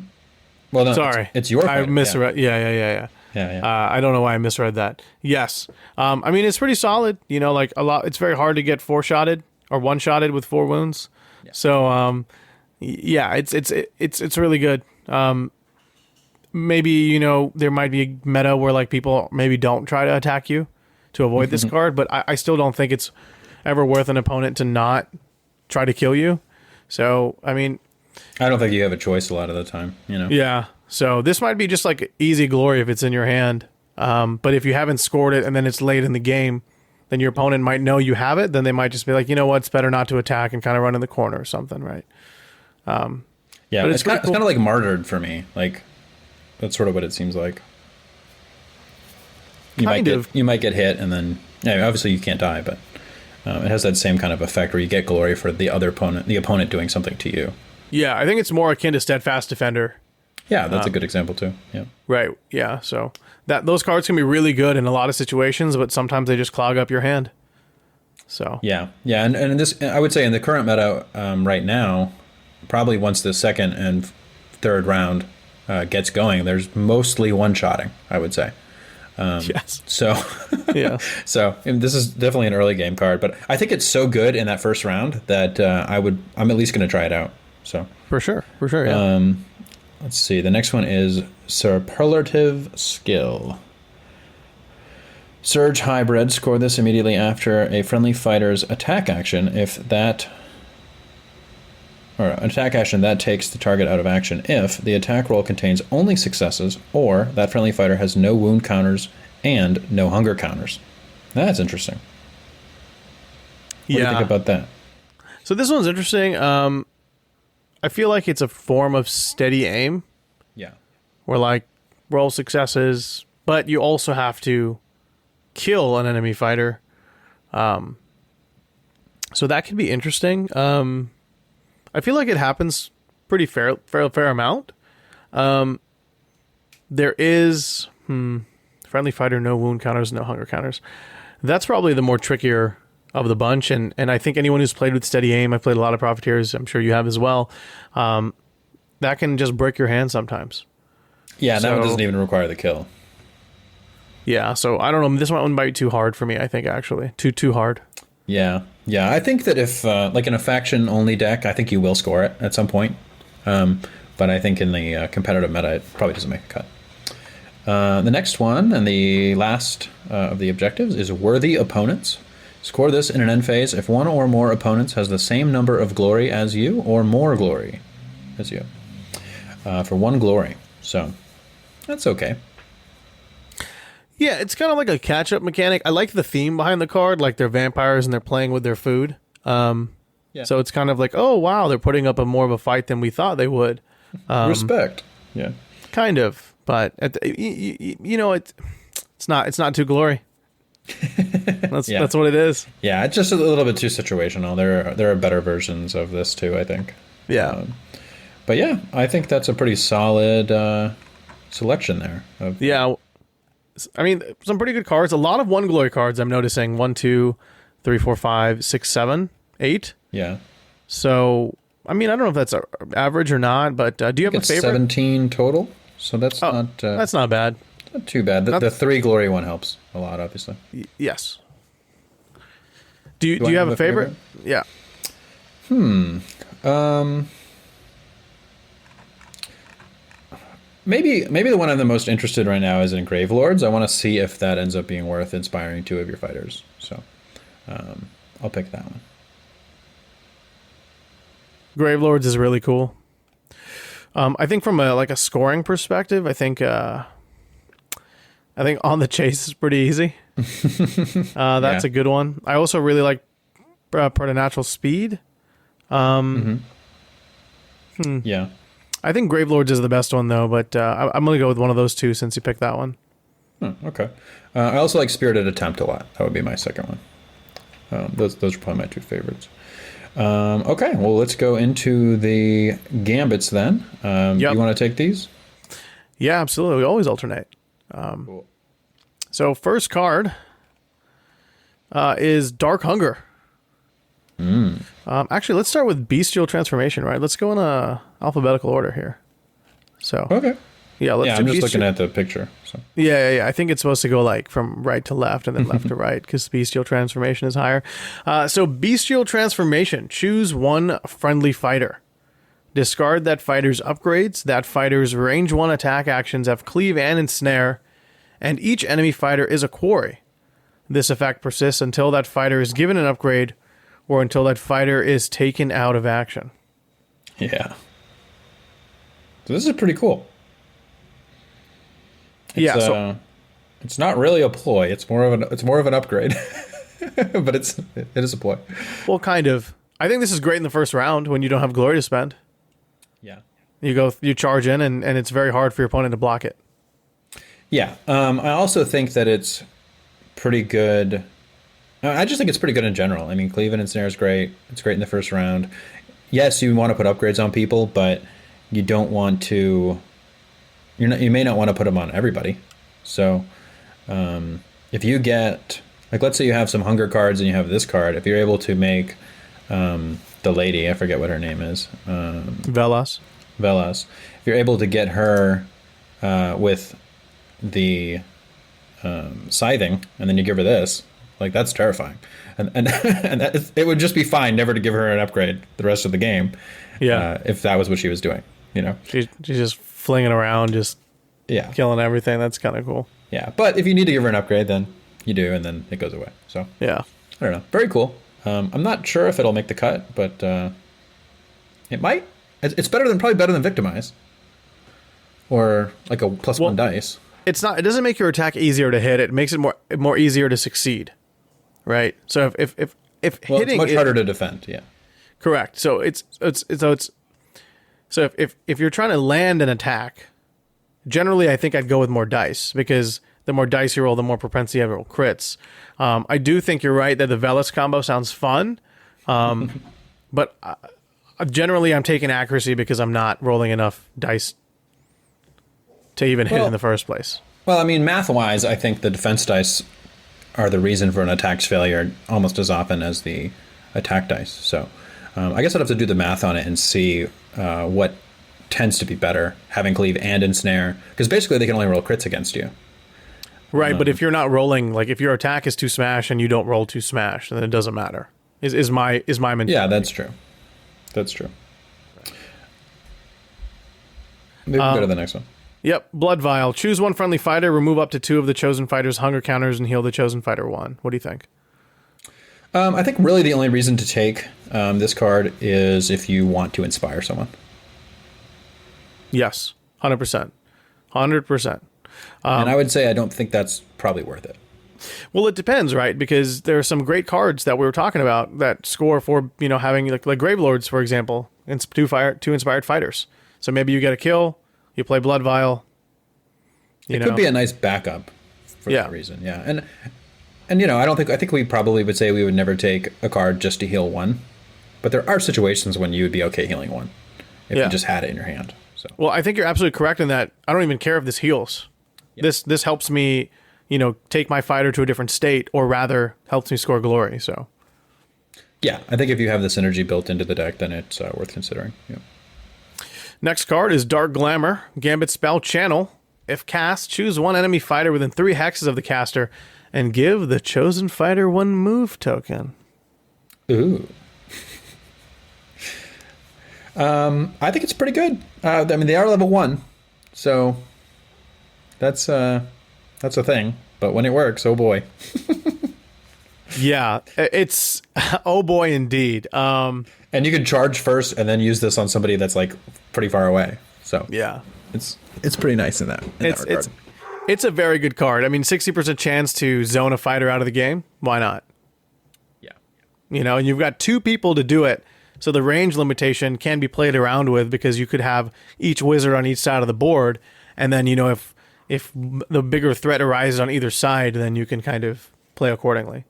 no, sorry. It's your fighter. I misread. Yeah. I don't know why I misread that. Yes. I mean, it's pretty solid. Like a lot. It's very hard to get 4-shotted or 1-shotted with 4 wounds. Yeah. So, yeah, it's really good. Maybe there might be a meta where like people maybe don't try to attack you to avoid this card, but I still don't think it's ever worth an opponent to not try to kill you. So, I mean, I don't think you have a choice a lot of the time. Yeah. So this might be just like easy glory if it's in your hand. But if you haven't scored it and then it's late in the game, then your opponent might know you have it. Then they might just be like, you know what, it's better not to attack and kind of run in the corner or something, right? Yeah, it's kind of like Martyred for me. Like, that's sort of what it seems like. You might get hit, and then obviously you can't die, but it has that same kind of effect where you get glory for the opponent doing something to you. Yeah, I think it's more akin to Steadfast Defender. Yeah, that's a good example too. Yeah. Right. Yeah. So those cards can be really good in a lot of situations, but sometimes they just clog up your hand. So yeah, and in this, I would say in the current meta right now, probably once the second and third round gets going, there's mostly 1-shotting, I would say. Yes. So yeah. So this is definitely an early game card, but I think it's so good in that first round that I'm at least going to try it out. So for sure. Yeah. Let's see. The next one is Superlative Skill. Surge Hybrid. Score this immediately after a friendly fighter's attack action or an attack action that takes the target out of action if the attack roll contains only successes or that friendly fighter has no wound counters and no hunger counters. That's interesting. What do you think about that? So this one's interesting. I feel like it's a form of steady aim. Yeah. Where like roll successes, but you also have to kill an enemy fighter. So that could be interesting. I feel like it happens pretty fair amount. There is friendly fighter, no wound counters, no hunger counters. That's probably the more trickier of the bunch, and I think anyone who's played with steady aim, I've played a lot of Profiteers, I'm sure you have as well, that can just break your hand sometimes. Yeah, that one doesn't even require the kill. Yeah, so I don't know, this one might be too hard for me, I think, actually. Too hard. Yeah, I think that if, like in a faction-only deck, I think you will score it at some point. But I think in the competitive meta, it probably doesn't make a cut. The next one, and the last of the objectives, is Worthy Opponents. Score this in an end phase if one or more opponents has the same number of glory as you, or more glory as you. For 1 glory. So, that's okay. Yeah, it's kind of like a catch-up mechanic. I like the theme behind the card, like they're vampires and they're playing with their food. So it's kind of like, oh, wow, they're putting up more of a fight than we thought they would. Respect. Yeah. Kind of, but it's not too glory. That's what it is. Yeah, it's just a little bit too situational. There are better versions of this too, I think. Yeah. But yeah, I think that's a pretty solid selection there. Yeah. I mean, some pretty good cards. A lot of 1 glory cards I'm noticing. 1, 2, 3, 4, 5, 6, 7, 8. Yeah. So, I mean, I don't know if that's average or not, but do you have a favorite? 17 total, so that's not... that's not bad. Not too bad. The 3 glory one helps a lot, obviously. Yes. Do you have a favorite? Yeah. Maybe the one I'm the most interested right now is in Gravelords. I want to see if that ends up being worth inspiring 2 of your fighters. So I'll pick that one. Gravelords is really cool. I think from a scoring perspective, I think On the Chase is pretty easy. That's a good one. I also really like Preternatural Speed. Yeah. I think Gravelords is the best one, though, but I'm going to go with one of those 2 since you picked that one. Okay. I also like Spirited Attempt a lot. That would be my second one. Those are probably my 2 favorites. Okay, well, let's go into the Gambits then. You want to take these? Yeah, absolutely. We always alternate. Cool. So first card is Dark Hunger. Actually, let's start with Bestial Transformation, right? Let's go in alphabetical order here. So okay. Yeah, I'm just looking at the picture. So. Yeah. I think it's supposed to go like from right to left and then left to right because Bestial Transformation is higher. So Bestial Transformation. Choose 1 friendly fighter. Discard that fighter's upgrades. That fighter's range 1 attack actions have Cleave and Ensnare, and each enemy fighter is a quarry. This effect persists until that fighter is given an upgrade or until that fighter is taken out of action. Yeah. So this is pretty cool. It's not really a ploy. It's more of an upgrade, but it is a ploy. Well, kind of. I think this is great in the first round when you don't have glory to spend. Yeah, you charge in, and it's very hard for your opponent to block it. Yeah, I also think that it's pretty good. I just think it's pretty good in general. I mean, Cleave and Ensnare is great. It's great in the first round. Yes, you want to put upgrades on people, but you don't want to. You may not want to put them on everybody. So if you get, like, let's say you have some hunger cards and you have this card, if you're able to make the lady, I forget what her name is. Velas. If you're able to get her with the scything and then you give her this, like, that's terrifying. And it would just be fine never to give her an upgrade the rest of the game. Yeah. If that was what she was doing, She's just flinging around, just killing everything. That's kind of cool. Yeah, but if you need to give her an upgrade, then you do, and then it goes away. So yeah, I don't know. Very cool. I'm not sure if it'll make the cut, but it might. It's probably better than Victimize, or like a +1 dice. It's not. It doesn't make your attack easier to hit. It makes it more easier to succeed, right? So if hitting, it's much harder to defend. Yeah, correct. So if you're trying to land an attack, generally I think I'd go with more dice because the more dice you roll, the more propensity you have to roll crits. I do think you're right that the Velas combo sounds fun, but generally I'm taking accuracy because I'm not rolling enough dice to even hit in the first place. Well, I mean, math-wise, I think the defense dice are the reason for an attack's failure almost as often as the attack dice. So I guess I'd have to do the math on it and see what tends to be better, having cleave and ensnare, because basically they can only roll crits against you. Right, but if you're not rolling, like if your attack is 2 smash and you don't roll 2 smash, then it doesn't matter. Is my mentality. Yeah, that's true. That's true. Maybe we'll go to the next one. Yep, Blood Vial. Choose one friendly fighter, remove up to 2 of the chosen fighter's hunger counters, and heal the chosen fighter 1. What do you think? I think really the only reason to take this card is if you want to inspire someone. Yes, 100%. 100%. And I would say I don't think that's probably worth it. Well, it depends, right? Because there are some great cards that we were talking about that score for, having like Gravelords, for example, and 2 inspired fighters. So maybe you get a kill, you play Blood Vial. It could be a nice backup for that reason, yeah. And I think we probably would say we would never take a card just to heal 1, but there are situations when you would be okay healing 1 if you just had it in your hand. So. Well, I think you're absolutely correct in that. I don't even care if this heals. Yep. This helps me, take my fighter to a different state, or rather helps me score glory. So, yeah, I think if you have the synergy built into the deck, then it's worth considering. Yeah. Next card is Dark Glamour, Gambit spell channel. If cast, choose one enemy fighter within 3 hexes of the caster, and give the chosen fighter 1 move token. Ooh. I think it's pretty good. I mean, they are level 1, so that's a thing. But when it works, oh boy. Yeah, it's oh boy indeed. And you can charge first and then use this on somebody that's like pretty far away. So yeah, it's pretty nice in that regard. It's a very good card. I mean, 60% chance to zone a fighter out of the game. Why not? Yeah. And you've got 2 people to do it. So the range limitation can be played around with because you could have each wizard on each side of the board. And then, if the bigger threat arises on either side, then you can kind of play accordingly.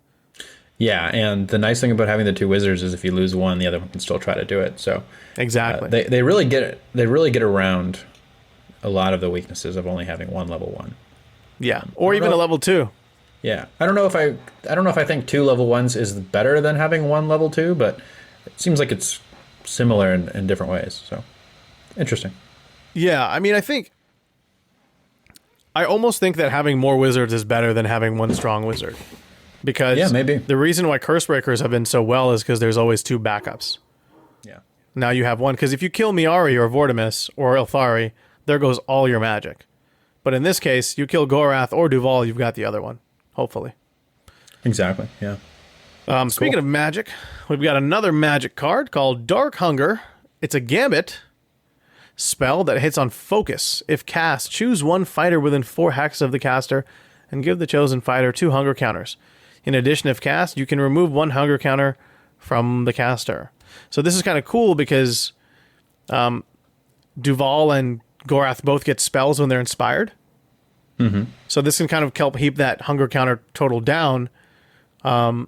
Yeah, and the nice thing about having the 2 wizards is if you lose one, the other one can still try to do it. So exactly, they really get around a lot of the weaknesses of only having 1 level 1. Yeah, or even a level 2. Yeah, I don't know if I think 2 level 1s is better than having 1 level 2, but it seems like it's similar in different ways. So interesting. Yeah, I mean, I almost think that having more wizards is better than having 1 strong wizard. Because maybe. The reason why Curse Breakers have been so well is because there's always 2 backups. Yeah. Now you have 1, because if you kill Miari or Vortimis or Ilthari, there goes all your magic. But in this case, you kill Gorath or Duval, you've got the other one, hopefully. Exactly, yeah. Speaking of magic, we've got another magic card called Dark Hunger. It's a Gambit spell that hits on focus. If cast, choose 1 fighter within 4 hexes of the caster and give the chosen fighter 2 hunger counters. In addition, if cast, you can remove 1 hunger counter from the caster. So this is kind of cool because Duval and Gorath both get spells when they're inspired. Mm-hmm. So this can kind of help keep that hunger counter total down. I'm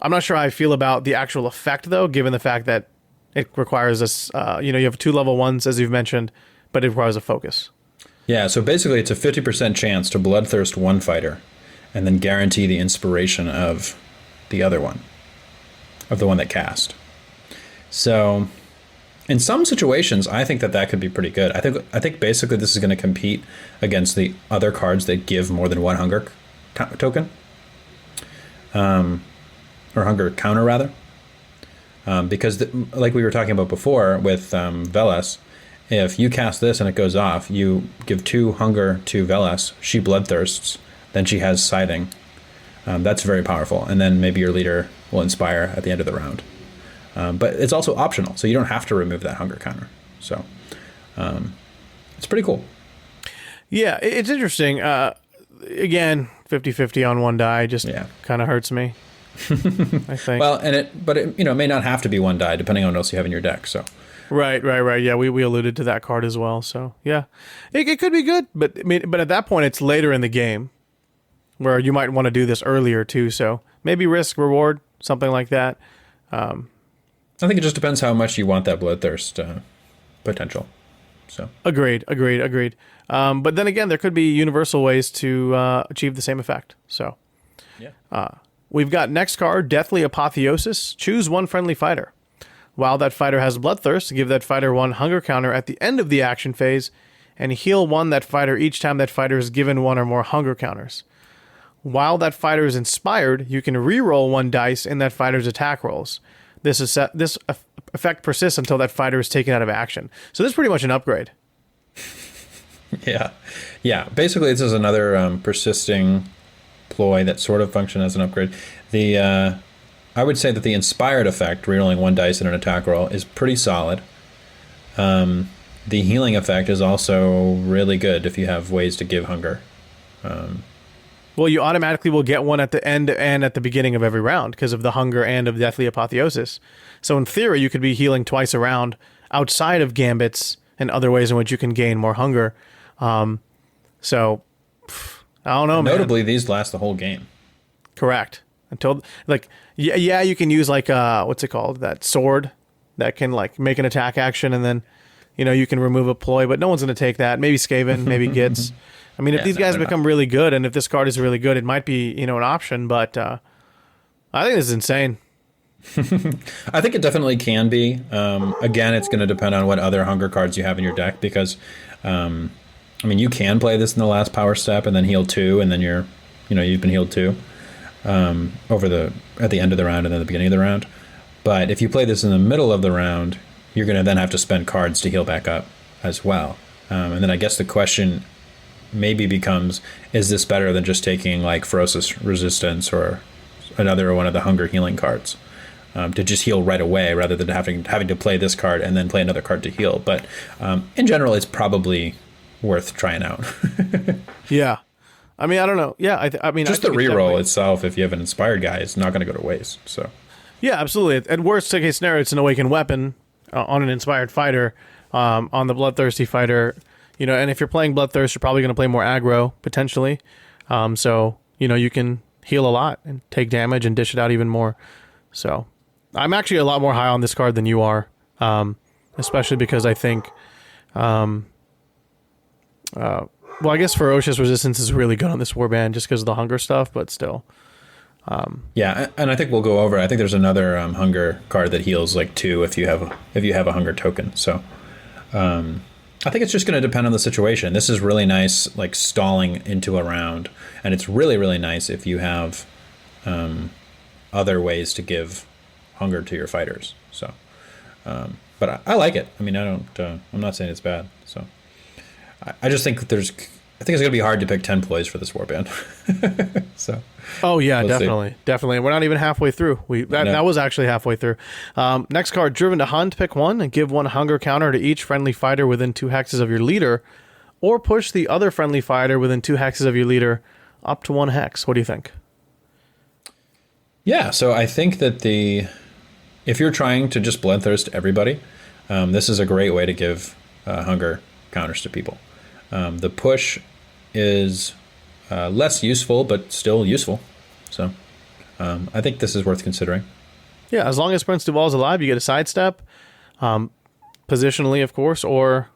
not sure how I feel about the actual effect, though, given the fact that it requires us, you have 2 level 1s, as you've mentioned, but it requires a focus. Yeah, so basically it's a 50% chance to bloodthirst 1 fighter and then guarantee the inspiration of the other one, of the one that cast. So in some situations, I think that could be pretty good. I think basically this is going to compete against the other cards that give more than 1 hunger token. Or hunger counter, rather. Because, like we were talking about before with Velas, if you cast this and it goes off, you give 2 hunger to Velas, she bloodthirsts, then she has siding. That's very powerful. And then maybe your leader will inspire at the end of the round. But it's also optional, so you don't have to remove that hunger counter. So it's pretty cool. Yeah, it's interesting. Again, 50-50 on 1 die just kind of hurts me. I think. Well, but it may not have to be one die depending on what else you have in your deck. So Right. Yeah, we alluded to that card as well. So yeah, it could be good, but I mean, but at that point, it's later in the game where you might want to do this earlier too. So maybe risk reward, something like that. I think it just depends how much you want that bloodthirst potential. So Agreed. But then again, there could be universal ways to achieve the same effect. So yeah, we've got next card, Deathly Apotheosis. Choose one friendly fighter. While that fighter has bloodthirst, give that fighter one hunger counter at the end of the action phase, and heal that fighter each time that fighter is given one or more hunger counters. While that fighter is inspired, you can re-roll one dice in that fighter's attack rolls. This effect persists until that fighter is taken out of action. So this is pretty much an upgrade. yeah. Basically, this is another persisting ploy that sort of functions as an upgrade. I would say that the inspired effect, rerolling one dice in an attack roll, is pretty solid. The healing effect is also really good if you have ways to give hunger. Well, you automatically will get one at the end and at the beginning of every round because of the hunger and of Deathly Apotheosis. So in theory, you could be healing twice a round outside of gambits and other ways in which you can gain more hunger. So I don't know, man. Notably, these last the whole game. Correct. Until you can use what's it called? That sword that can make an attack action, and then you can remove a ploy, but no one's going to take that. Maybe Skaven, maybe Gitz. I mean, if these guys become really good, and if this card is really good, it might be an option. But I think this is insane. I think it definitely can be. Again, it's going to depend on what other hunger cards you have in your deck, because you can play this in the last power step and then heal 2, and then you've been healed 2. At the end of the round and then the beginning of the round. But if you play this in the middle of the round, you're going to then have to spend cards to heal back up as well. And then I guess the question maybe becomes, is this better than just taking Ferocious Resistance or another one of the hunger healing cards to just heal right away rather than having to play this card and then play another card to heal? But in general, it's probably worth trying out. Yeah. I mean, I don't know. Yeah, just the reroll itself, if you have an inspired guy, it's not going to go to waste. So, yeah, absolutely. At worst case scenario, it's an awakened weapon on an inspired fighter, on the bloodthirsty fighter. And if you're playing bloodthirst, you're probably going to play more aggro potentially. So you can heal a lot and take damage and dish it out even more. So, I'm actually a lot more high on this card than you are, especially because I think. Well, I guess Ferocious Resistance is really good on this warband just because of the hunger stuff, but still. Yeah, and I think we'll go over. I think there's another hunger card that heals 2 if you have a hunger token. So, I think it's just going to depend on the situation. This is really nice, stalling into a round, and it's really, really nice if you have other ways to give hunger to your fighters. So, but I like it. I mean, I'm not saying it's bad. So. I just think it's going to be hard to pick 10 ploys for this warband. So. Oh yeah, definitely. We're not even halfway through. That was actually halfway through. Next card, Driven to Hunt. Pick one and give one hunger counter to each friendly fighter within 2 hexes of your leader, or push the other friendly fighter within 2 hexes of your leader up to 1 hex. What do you think? Yeah, so I think that if you're trying to just bloodthirst everybody, this is a great way to give hunger counters to people. The push is less useful, but still useful. So I think this is worth considering. Yeah, as long as Prince Duval's alive, you get a sidestep, positionally, of course, or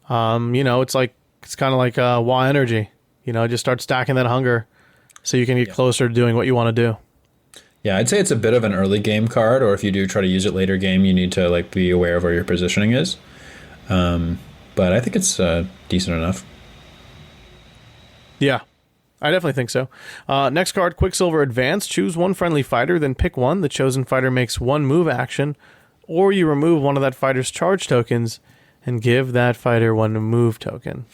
it's kind of like Wa Energy. Just start stacking that hunger so you can get closer to doing what you want to do. Yeah, I'd say it's a bit of an early game card, or if you do try to use it later game, you need to be aware of where your positioning is. But I think it's decent enough. Yeah, I definitely think so. Next card, Quicksilver Advance. Choose one friendly fighter, then pick one. The chosen fighter makes one move action, or you remove one of that fighter's charge tokens and give that fighter one move token.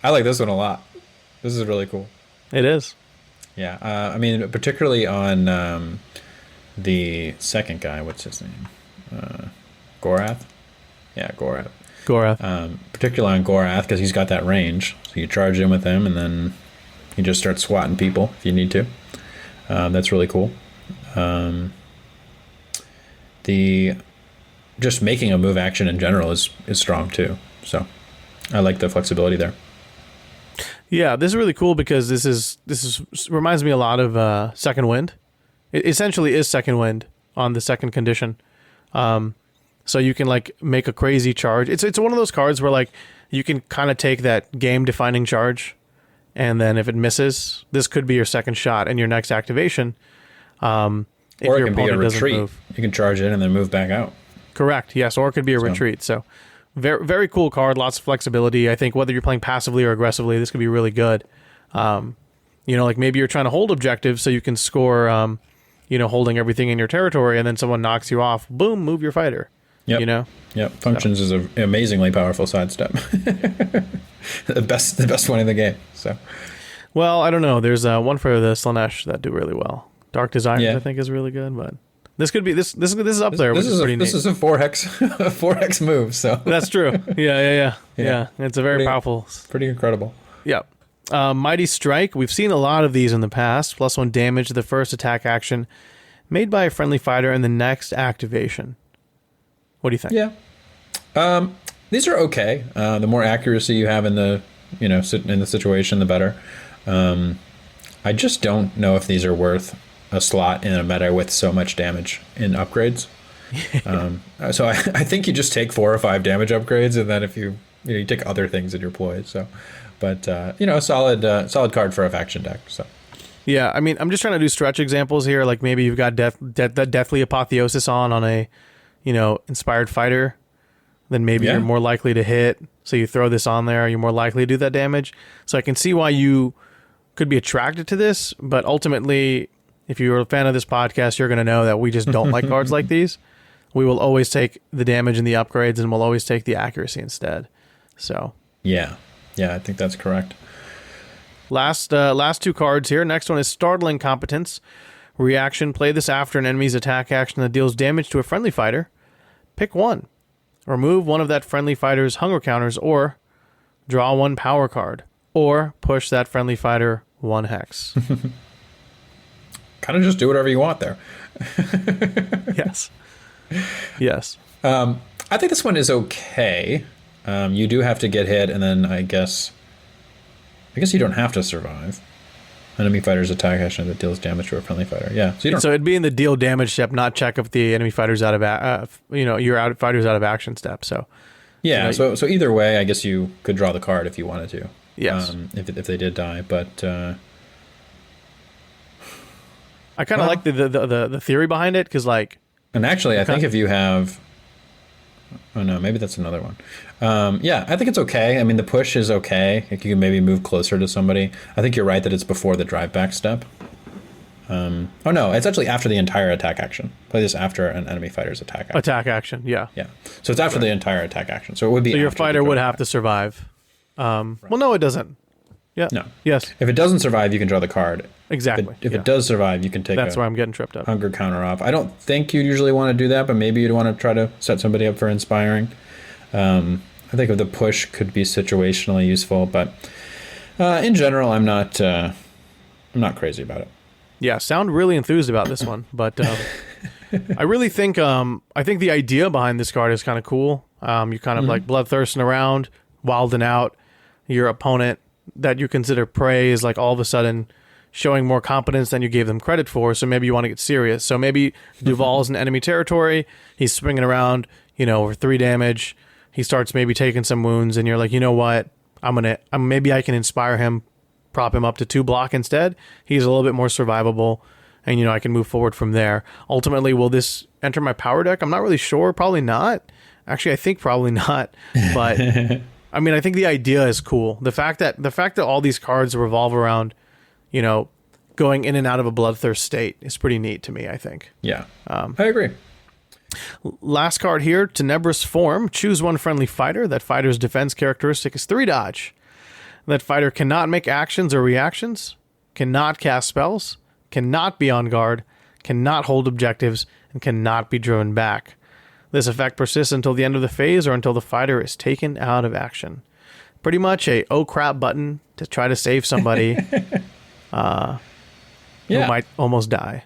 I like this one a lot. This is really cool. It is. Yeah, particularly on the second guy. What's his name? Gorath? Yeah, Gorath. Particularly on Gorath, because he's got that range. So you charge in with him, and then you just start swatting people if you need to. That's really cool. The just making a move action in general is strong too. So I like the flexibility there. Yeah, this is really cool because this reminds me a lot of Second Wind. It essentially is Second Wind on the second condition. So you can like make a crazy charge. It's one of those cards where like you can kind of take that game defining charge, and then if it misses, this could be your second shot and your next activation. Or it can be a retreat. You can charge in and then move back out. Correct. Yes, or it could be a retreat. So very, very cool card. Lots of flexibility. I think whether you're playing passively or aggressively, this could be really good. Like maybe you're trying to hold objectives so you can score, holding everything in your territory, and then someone knocks you off. Boom, move your fighter. Yep. Yep. Functions is an amazingly powerful sidestep. the best one in the game. So. Well, I don't know. There's one for the Slanesh that do really well. Dark Desires, I think, is really good, but this could be this is up there. Which is pretty neat. This is a 4x move. So that's true. Yeah. It's a very powerful. Pretty incredible. Yeah. Mighty Strike. We've seen a lot of these in the past. +1 damage to the first attack action made by a friendly fighter in the next activation. What do you think? Yeah. These are okay. The more accuracy you have in the situation, the better. I just don't know if these are worth a slot in a meta with so much damage in upgrades. So I think you just take 4 or 5 damage upgrades, and then if you take other things in your ploys. So, but a solid card for a faction deck. So. Yeah, I mean, I'm just trying to do stretch examples here. Like maybe you've got Deathly Apotheosis on a, inspired fighter, then maybe you're more likely to hit. So you throw this on there, you're more likely to do that damage. So I can see why you could be attracted to this, but ultimately, if you're a fan of this podcast, you're going to know that we just don't like cards like these. We will always take the damage and the upgrades, and we'll always take the accuracy instead. So yeah, I think that's correct. Last 2 cards here. Next one is Startling Competence. Reaction. Play this after an enemy's attack action that deals damage to a friendly fighter. Pick one. Remove one of that friendly fighter's hunger counters, or draw 1 power card, or push that friendly fighter 1 hex. Kind of just do whatever you want there. Yes. I think this one is okay. You do have to get hit, and then I guess you don't have to survive. Enemy fighter's attack action that deals damage to a friendly fighter. Yeah. So it'd be in the deal damage step, not check if the enemy fighter's out of your fighter's out of action step. So. Yeah. So either way, I guess you could draw the card if you wanted to. Yes. If they did die, but. I kind of like the theory behind it, because like. And actually, I think if you have. Oh no, maybe that's another one. I think it's okay. I mean, the push is okay. You can maybe move closer to somebody. I think you're right that it's before the drive back step. Oh no, it's actually after the entire attack action. Play this after an enemy fighter's attack action. Attack action, yeah. Yeah. So it's after the entire attack action. So it would be. So your fighter would have to survive. Right. Well, no, it doesn't. Yeah. No. Yes. If it doesn't survive, you can draw the card. Exactly. If it does survive, you can take. That's where I'm getting tripped up. Hunger counter off. I don't think you usually want to do that, but maybe you'd want to try to set somebody up for inspiring. I think the push could be situationally useful, but in general, I'm not crazy about it. Yeah, sound really enthused about this one, but I really think the idea behind this card is kind of cool. You're kind of like bloodthirsting around, wilding out. Your opponent that you consider prey is like all of a sudden showing more competence than you gave them credit for, so maybe you want to get serious. So maybe Duval's in enemy territory, he's swinging around, over 3 damage, he starts maybe taking some wounds, and you're like, you know what, maybe I can inspire him, prop him up to 2 block instead. He's a little bit more survivable, and I can move forward from there. Ultimately, will this enter my power deck? I'm not really sure. Probably not. Actually, I think probably not, but I mean, I think the idea is cool. The fact that all these cards revolve around, going in and out of a bloodthirst state is pretty neat to me, I think. Yeah, I agree. Last card here, Tenebrous Form. Choose 1 friendly fighter. That fighter's defense characteristic is 3 dodge. That fighter cannot make actions or reactions, cannot cast spells, cannot be on guard, cannot hold objectives, and cannot be driven back. This effect persists until the end of the phase or until the fighter is taken out of action. Pretty much a oh crap button to try to save somebody. who Yeah. might almost die.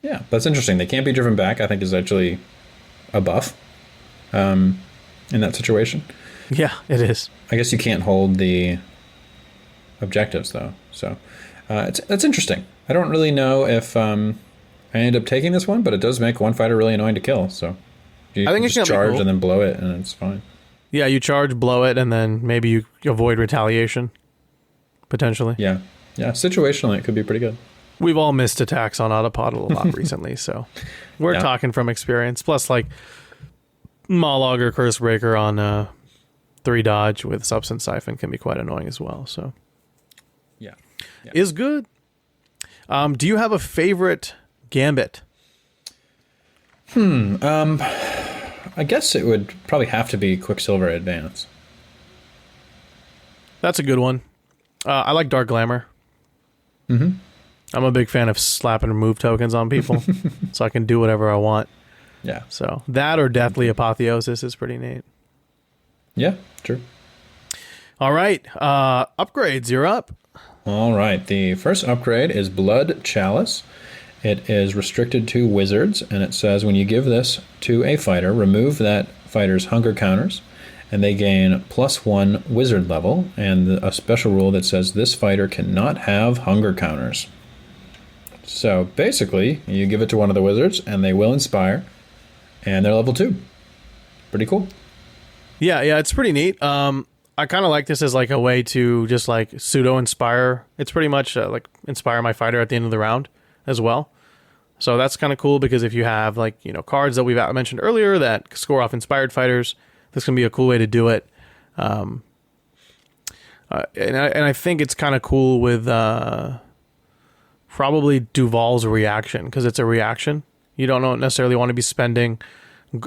Yeah, that's interesting. They can't be driven back, I think, is actually a buff in that situation. Yeah, it is. I guess you can't hold the objectives, though. So that's interesting. I don't really know if I end up taking this one, but it does make one fighter really annoying to kill. So you I think just it's gonna be charge cool. and then blow it, and it's fine. Yeah, you charge, blow it, and then maybe you avoid retaliation, potentially. Yeah. Yeah, situationally, it could be pretty good. We've all missed attacks on Autopod a lot recently, so we're Yeah. talking from experience. Plus, like, Mollog or Cursebreaker on 3 dodge with Substance Siphon can be quite annoying as well, so. Yeah. Is good. Do you have a favorite Gambit? I guess it would probably have to be Quicksilver Advance. That's a good one. I like Dark Glamour. Mm-hmm. I'm a big fan of slap and remove tokens on people, so I can do whatever I want. Yeah. So that or Deathly Apotheosis is pretty neat. Yeah, true. All right, upgrades. You're up. All right. The first upgrade is Blood Chalice. It is restricted to wizards, and it says when you give this to a fighter, remove that fighter's hunger counters, and they gain +1 wizard level, and a special rule that says this fighter cannot have hunger counters. So basically, you give it to one of the wizards, and they will inspire, and they're level 2. Pretty cool. Yeah, it's pretty neat. I kind of like this as like a way to just like pseudo inspire. It's pretty much like inspire my fighter at the end of the round as well. So that's kind of cool because if you have like, cards that we've mentioned earlier that score off inspired fighters, this can be a cool way to do it. And I think it's kind of cool with probably Duval's reaction because it's a reaction. You don't necessarily want to be spending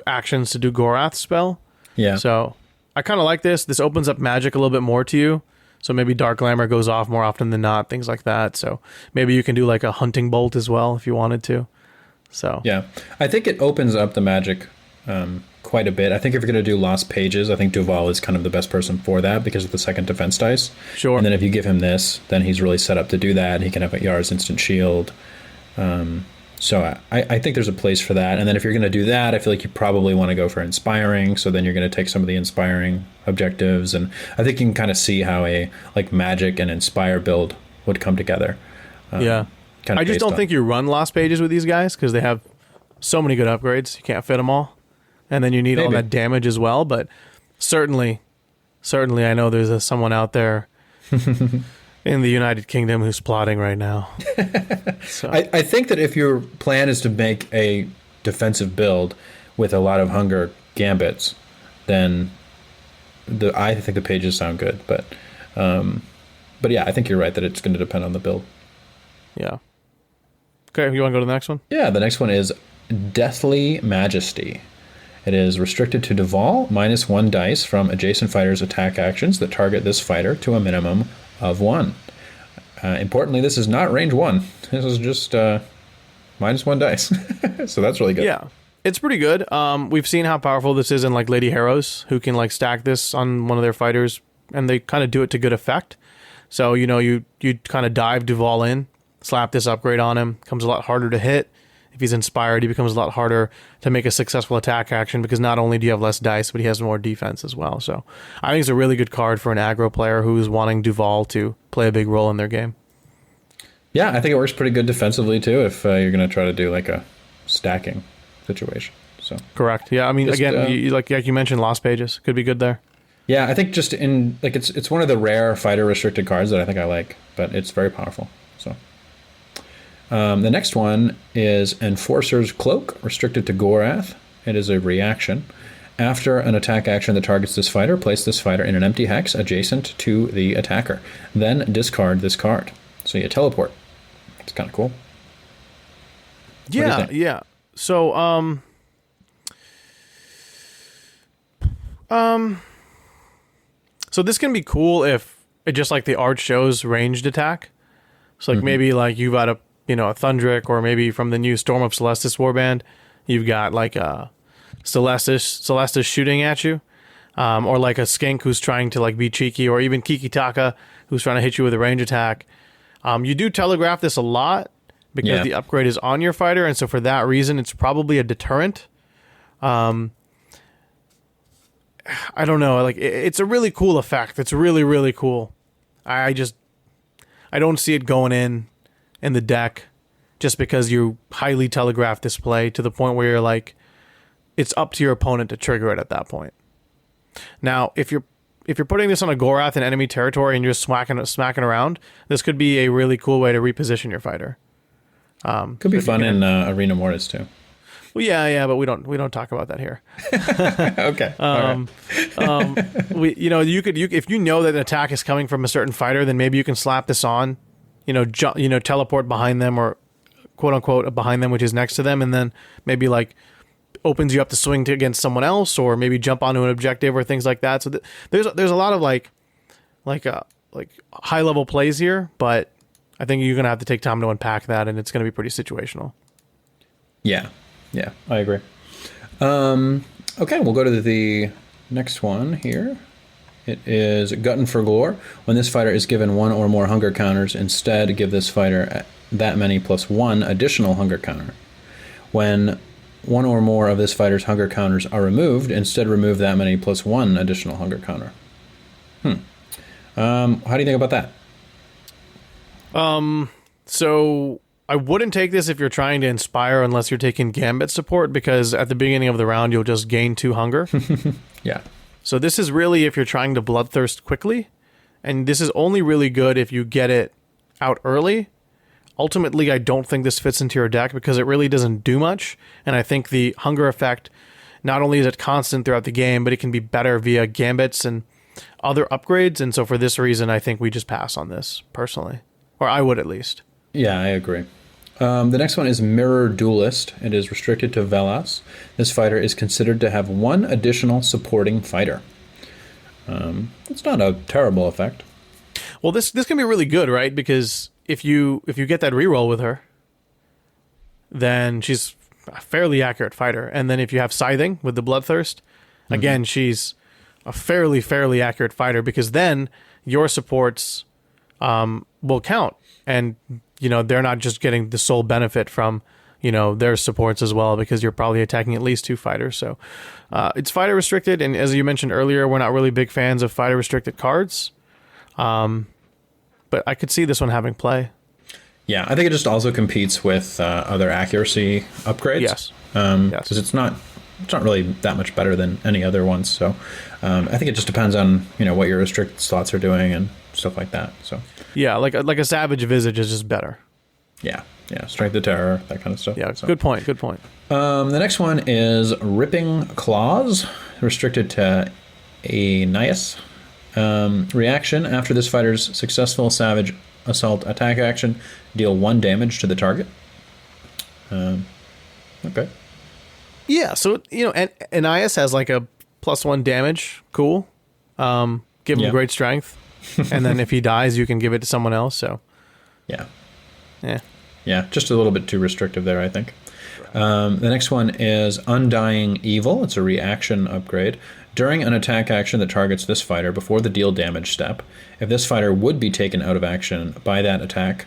actions to do Gorath's spell. Yeah. So I kind of like this. This opens up magic a little bit more to you. So maybe Dark Glamour goes off more often than not, things like that. So maybe you can do like a hunting bolt as well if you wanted to. So yeah, I think it opens up the magic quite a bit. I think if you're going to do Lost Pages, I think Duval is kind of the best person for that because of the second defense dice. Sure. And then if you give him this, then he's really set up to do that. He can have a Yar's instant shield. So I think there's a place for that. And then if you're going to do that, I feel like you probably want to go for inspiring. So then you're going to take some of the inspiring objectives. And I think you can kind of see how a like magic and inspire build would come together. Yeah. I just don't think you run Lost Pages with these guys because they have so many good upgrades. You can't fit them all. And then you need all that damage as well. But certainly I know there's someone out there in the United Kingdom who's plotting right now. So. I think that if your plan is to make a defensive build with a lot of hunger gambits, then I think the pages sound good. But yeah, I think you're right that it's going to depend on the build. Yeah. Okay, you want to go to the next one? Yeah, the next one is Deathly Majesty. It is restricted to Duval, -1 dice from adjacent fighters' attack actions that target this fighter to a minimum of 1. Importantly, this is not range 1. This is just -1 dice. So that's really good. Yeah, it's pretty good. We've seen how powerful this is in like Lady Heroes, who can like stack this on one of their fighters, and they kind of do it to good effect. So you kind of dive Duval in, slap this upgrade on him, comes a lot harder to hit. If he's inspired, he becomes a lot harder to make a successful attack action because not only do you have less dice, but he has more defense as well. So I think it's a really good card for an aggro player who's wanting Duval to play a big role in their game. Yeah, I think it works pretty good defensively too if you're going to try to do like a stacking situation. So correct. Yeah, I mean, just, again, like you mentioned, Lost Pages could be good there. Yeah, I think just in like it's one of the rare fighter restricted cards that I think I like, but it's very powerful. So the next one is Enforcer's Cloak, restricted to Gorath. It is a reaction. After an attack action that targets this fighter, place this fighter in an empty hex adjacent to the attacker. Then discard this card. So you teleport. It's kind of cool. Yeah. So so this can be cool if it just like the art shows ranged attack. So like maybe like you've got a Thundrick, or maybe from the new Storm of Celestis warband, you've got like a Celestis shooting at you, or like a Skink who's trying to like be cheeky, or even Kikitaka who's trying to hit you with a range attack. You do telegraph this a lot because the upgrade is on your fighter, and so for that reason, it's probably a deterrent. I don't know. Like, it's a really cool effect. It's really, really cool. I don't see it going in the deck just because you highly telegraph this play to the point where you're like, it's up to your opponent to trigger it at that point. Now, if you're putting this on a Gorath in enemy territory and you're just smacking around, this could be a really cool way to reposition your fighter. Could be fun in Arena Mortis too. Well, yeah, but we don't talk about that here. Okay. You could if you know that an attack is coming from a certain fighter, then maybe you can slap this on, teleport behind them or quote unquote behind them, which is next to them, and then maybe like opens you up to swing against someone else, or maybe jump onto an objective or things like that. So there's a lot of like high level plays here, but I think you're gonna have to take time to unpack that, and it's gonna be pretty situational. Yeah, I agree. Okay, we'll go to the next one here. It is Glutton for Gore. When this fighter is given one or more hunger counters, instead give this fighter that many plus one additional hunger counter. When one or more of this fighter's hunger counters are removed, instead remove that many plus one additional hunger counter. How do you think about that? So I wouldn't take this if you're trying to inspire unless you're taking Gambit support, because at the beginning of the round, you'll just gain 2 hunger. Yeah. So this is really if you're trying to Bloodthirst quickly, and this is only really good if you get it out early. Ultimately, I don't think this fits into your deck because it really doesn't do much, and I think the hunger effect, not only is it constant throughout the game, but it can be better via Gambits and other upgrades, and so for this reason, I think we just pass on this, personally. Or I would, at least. Yeah, I agree. The next one is Mirror Duelist. It is restricted to Velas. This fighter is considered to have one additional supporting fighter. It's not a terrible effect. Well, this can be really good, right? Because if you get that reroll with her, then she's a fairly accurate fighter. And then if you have Scything with the Bloodthirst, again, she's a fairly accurate fighter, because then your supports will count. And they're not just getting the sole benefit from, their supports as well, because you're probably attacking at least 2 fighters. So it's fighter restricted. And as you mentioned earlier, we're not really big fans of fighter restricted cards. But I could see this one having play. Yeah, I think it just also competes with other accuracy upgrades. Yes. Because it's not really that much better than any other ones. So I think it just depends on, what your restricted slots are doing and stuff like that. So yeah, like a Savage Visage is just better. Yeah, Strength of Terror, that kind of stuff. Yeah, so. Good point. The next one is Ripping Claws, restricted to Aeneas. Reaction: after this fighter's successful Savage Assault attack action, deal 1 damage to the target. Okay. Yeah, so Aeneas has like a +1 damage. Cool. Give him great strength. And then if he dies, you can give it to someone else. So, yeah, just a little bit too restrictive there, I think. The next one is Undying Evil. It's a reaction upgrade. During an attack action that targets this fighter before the deal damage step, if this fighter would be taken out of action by that attack,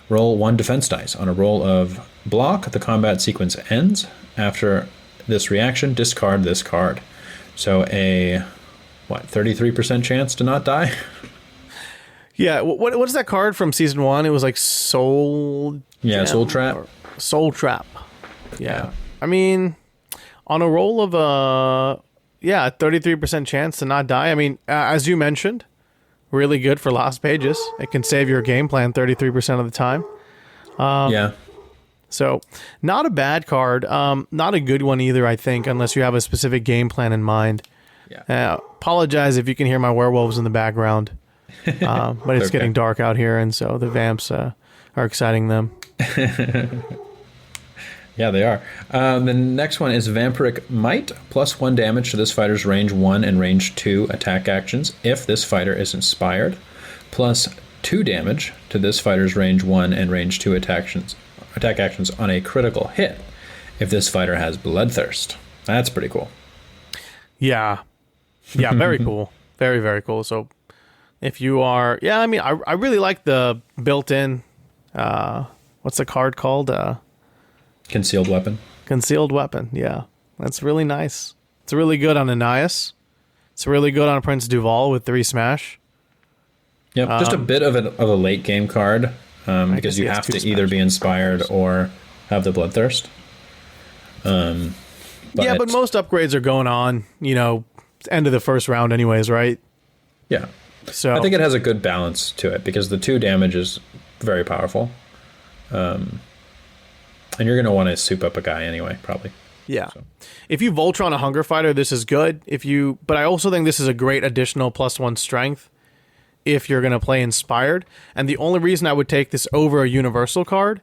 roll 1 defense dice. On a roll of block, the combat sequence ends. After this reaction, discard this card. So a 33% chance to not die. Yeah, what is that card from season 1? It was like Soul... Yeah, Soul Trap. Soul Trap. Yeah. I mean, on a roll of 33% chance to not die. I mean, as you mentioned, really good for lost pages. It can save your game plan 33% of the time. So, not a bad card. Not a good one either, I think, unless you have a specific game plan in mind. Yeah. Apologize if you can hear my werewolves in the background. But it's getting dark out here, and so the vamps are exciting them. Yeah, they are. The next one is Vampiric Might. +1 damage to this fighter's range 1 and range 2 attack actions if this fighter is inspired. +2 damage to this fighter's range 1 and range 2 attack actions on a critical hit if this fighter has Bloodthirst. That's pretty cool. Yeah, very cool. Very, very cool. So If you are, yeah, I mean, I really like the built-in, what's the card called? Concealed weapon. Concealed weapon. Yeah, that's really nice. It's really good on Anais. It's really good on Prince Duval with 3 smash. Yep, just a bit of a late game card because you have to either be inspired or have the Bloodthirst. But most upgrades are going on, end of the first round anyways, right? Yeah. So I think it has a good balance to it because the 2 damage is very powerful. And you're going to want to soup up a guy anyway, probably. Yeah. So. If you Voltron a Hunger Fighter, this is good. But I also think this is a great additional +1 strength if you're going to play Inspired. And the only reason I would take this over a Universal card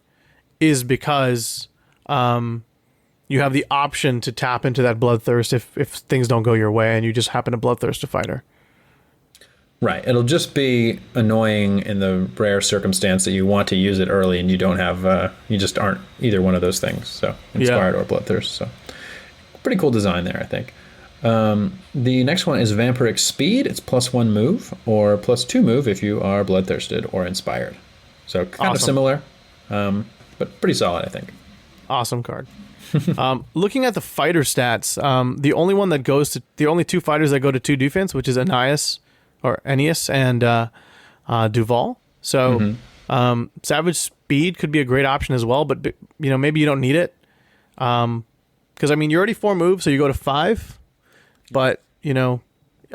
is because you have the option to tap into that Bloodthirst if things don't go your way and you just happen to Bloodthirst a fighter. Right. It'll just be annoying in the rare circumstance that you want to use it early and you don't have, you just aren't either one of those things. So Inspired or Bloodthirst. So pretty cool design there, I think. The next one is Vampiric Speed. It's +1 move or +2 move if you are Bloodthirsted or Inspired. So kind of similar, but pretty solid, I think. Awesome card. Looking at the fighter stats, the only 2 fighters that go to 2 defense, which is Anais and Duval. So Savage Speed could be a great option as well, but maybe you don't need it. Because I mean, you're already 4 moves, so you go to 5. But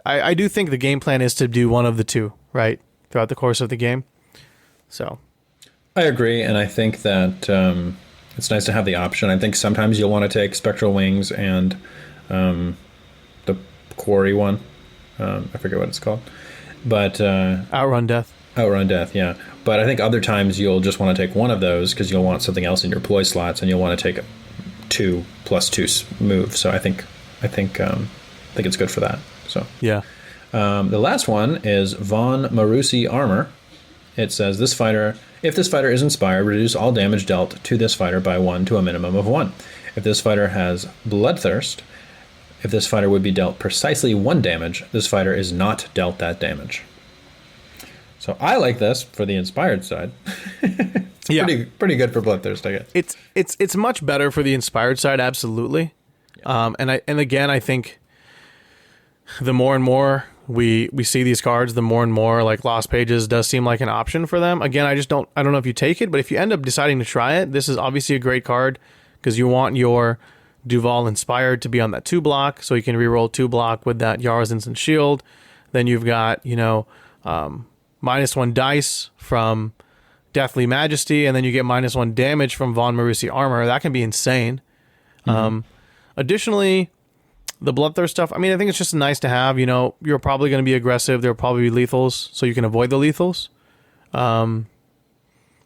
I do think the game plan is to do one of the 2, right, throughout the course of the game. So I agree, and I think that it's nice to have the option. I think sometimes you'll want to take Spectral Wings and the Quarry one. I forget what it's called. But Outrun Death. Outrun Death, yeah. But I think other times you'll just want to take one of those because you'll want something else in your ploy slots, and you'll want to take a 2 +2 move. So I think it's good for that. So yeah. The last one is Von Marusi Armor. It says if this fighter is inspired, reduce all damage dealt to this fighter by 1 to a minimum of 1. If this fighter has Bloodthirst, if this fighter would be dealt precisely 1 damage, this fighter is not dealt that damage. So I like this for the inspired side. It's pretty good for Bloodthirst, I guess. It's much better for the inspired side, absolutely. Yeah. And again, I think the more and more we see these cards, the more and more like Lost Pages does seem like an option for them. Again, I don't know if you take it, but if you end up deciding to try it, this is obviously a great card because you want your Duval Inspired to be on that 2 block, so you can reroll 2 block with that Yara's Instant Shield. Then you've got, -1 dice from Deathly Majesty, and then you get -1 damage from Von Marusi Armor. That can be insane. Additionally, the Bloodthirst stuff, I mean, I think it's just nice to have. You're probably going to be aggressive. There'll probably be lethals, so you can avoid the lethals. But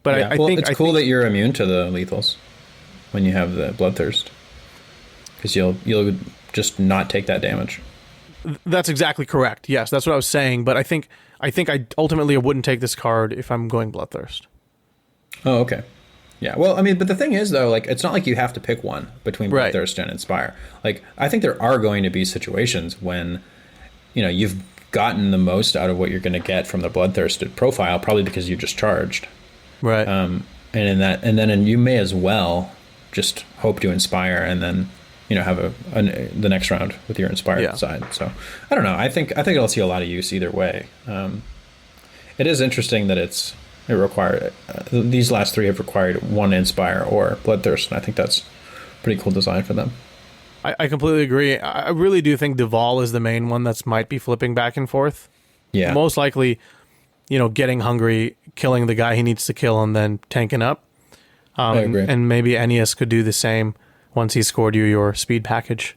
yeah, I think it's cool that you're immune to the lethals when you have the Bloodthirst, because you'll just not take that damage. That's exactly correct. Yes, that's what I was saying. But I think I ultimately wouldn't take this card if I'm going Bloodthirst. Oh, okay. Yeah, well, I mean, but the thing is, though, like, it's not like you have to pick one between Bloodthirst and Inspire. Like, I think there are going to be situations when, you've gotten the most out of what you're going to get from the Bloodthirsted profile, probably because you just charged. Right. And then you may as well just hope to Inspire and then, have the next round with your Inspired side. So, I don't know. I think it'll see a lot of use either way. It is interesting that it required these last 3 have required 1 Inspire or Bloodthirst, and I think that's pretty cool design for them. I completely agree. I really do think Duval is the main one that's might be flipping back and forth. Yeah, most likely, getting hungry, killing the guy he needs to kill, and then tanking up. I agree. And maybe Aeneas could do the same once he scored you your speed package,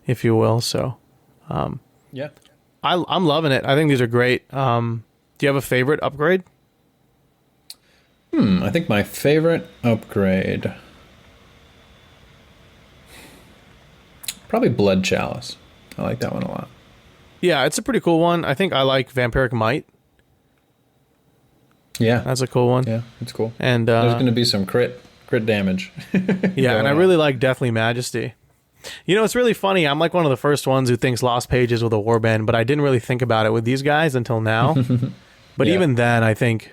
if you will. So, yeah, I'm loving it. I think these are great. Do you have a favorite upgrade? I think my favorite upgrade, probably Blood Chalice. I like that one a lot. Yeah, it's a pretty cool one. I think I like Vampiric Might. Yeah, that's a cool one. Yeah, it's cool. And there's going to be some crit damage. Yeah, and I really like Deathly Majesty. It's really funny. I'm like one of the first ones who thinks Lost Pages with a warband, but I didn't really think about it with these guys until now. But Yeah. even then, I think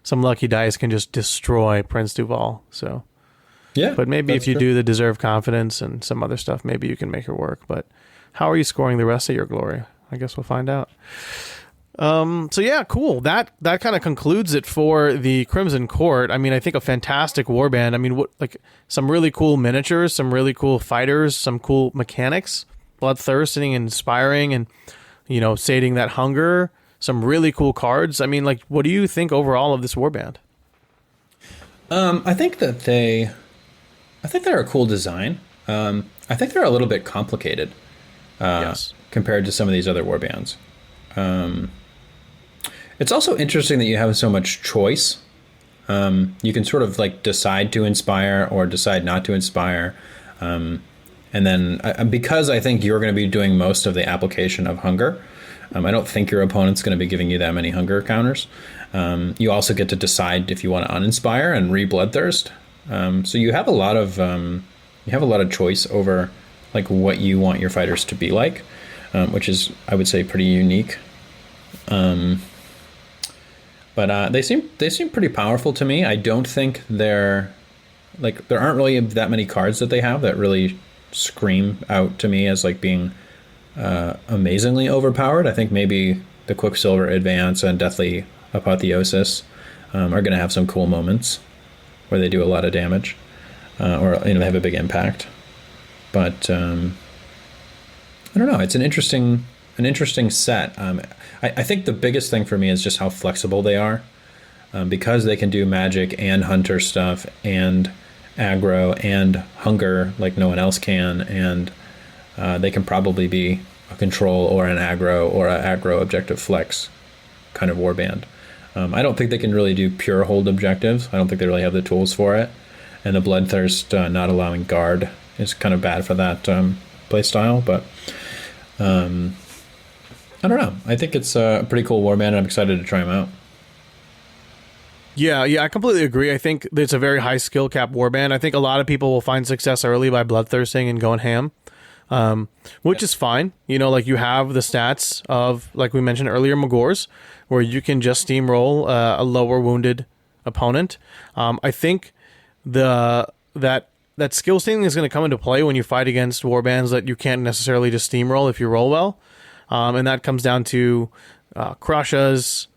some lucky dice can just destroy Prince Duval. So, Yeah. but maybe that's if you true. do the Deserve Confidence and some other stuff, maybe you can make it work. But how are you scoring the rest of your glory? I guess we'll find out. So yeah, cool. That kind of concludes it for the Crimson Court. I mean, I think a fantastic warband. I mean, what, like, some really cool miniatures, some really cool fighters, some cool mechanics, bloodthirsting and inspiring, and sating that hunger. Some really cool cards. I mean, like, what do you think overall of this warband? I think they're a cool design. I think they're a little bit complicated Yes. compared to some of these other warbands. It's also interesting that you have so much choice. You can sort of like decide to inspire or decide not to inspire. And then because I think you're going to be doing most of the application of hunger, I don't think your opponent's going to be giving you that many hunger counters. You also get to decide if you want to uninspire and re-bloodthirst. So you have a lot of choice over like what you want your fighters to be like, which is, I would say, pretty unique. But they seem pretty powerful to me. I don't think there aren't really that many cards that they have that really scream out to me as like being amazingly overpowered. I think maybe the Quicksilver Advance and Deathly Apotheosis are going to have some cool moments where they do a lot of damage, or they have a big impact. But I don't know. It's an interesting set. I think the biggest thing for me is just how flexible they are, because they can do magic and hunter stuff and aggro and hunger like no one else can, and they can probably be a control or an aggro objective flex kind of warband. I don't think they can really do pure hold objectives. I don't think they really have the tools for it, and the Bloodthirst not allowing guard is kind of bad for that play style. But I don't know. I think it's a pretty cool warband, and I'm excited to try them out. Yeah, I completely agree. I think it's a very high skill cap warband. I think a lot of people will find success early by bloodthirsting and going ham, which is fine. Like you have the stats of, like we mentioned earlier, Magors, where you can just steamroll a lower wounded opponent. I think that skill ceiling is going to come into play when you fight against warbands that you can't necessarily just steamroll if you roll well. And that comes down to Crushas.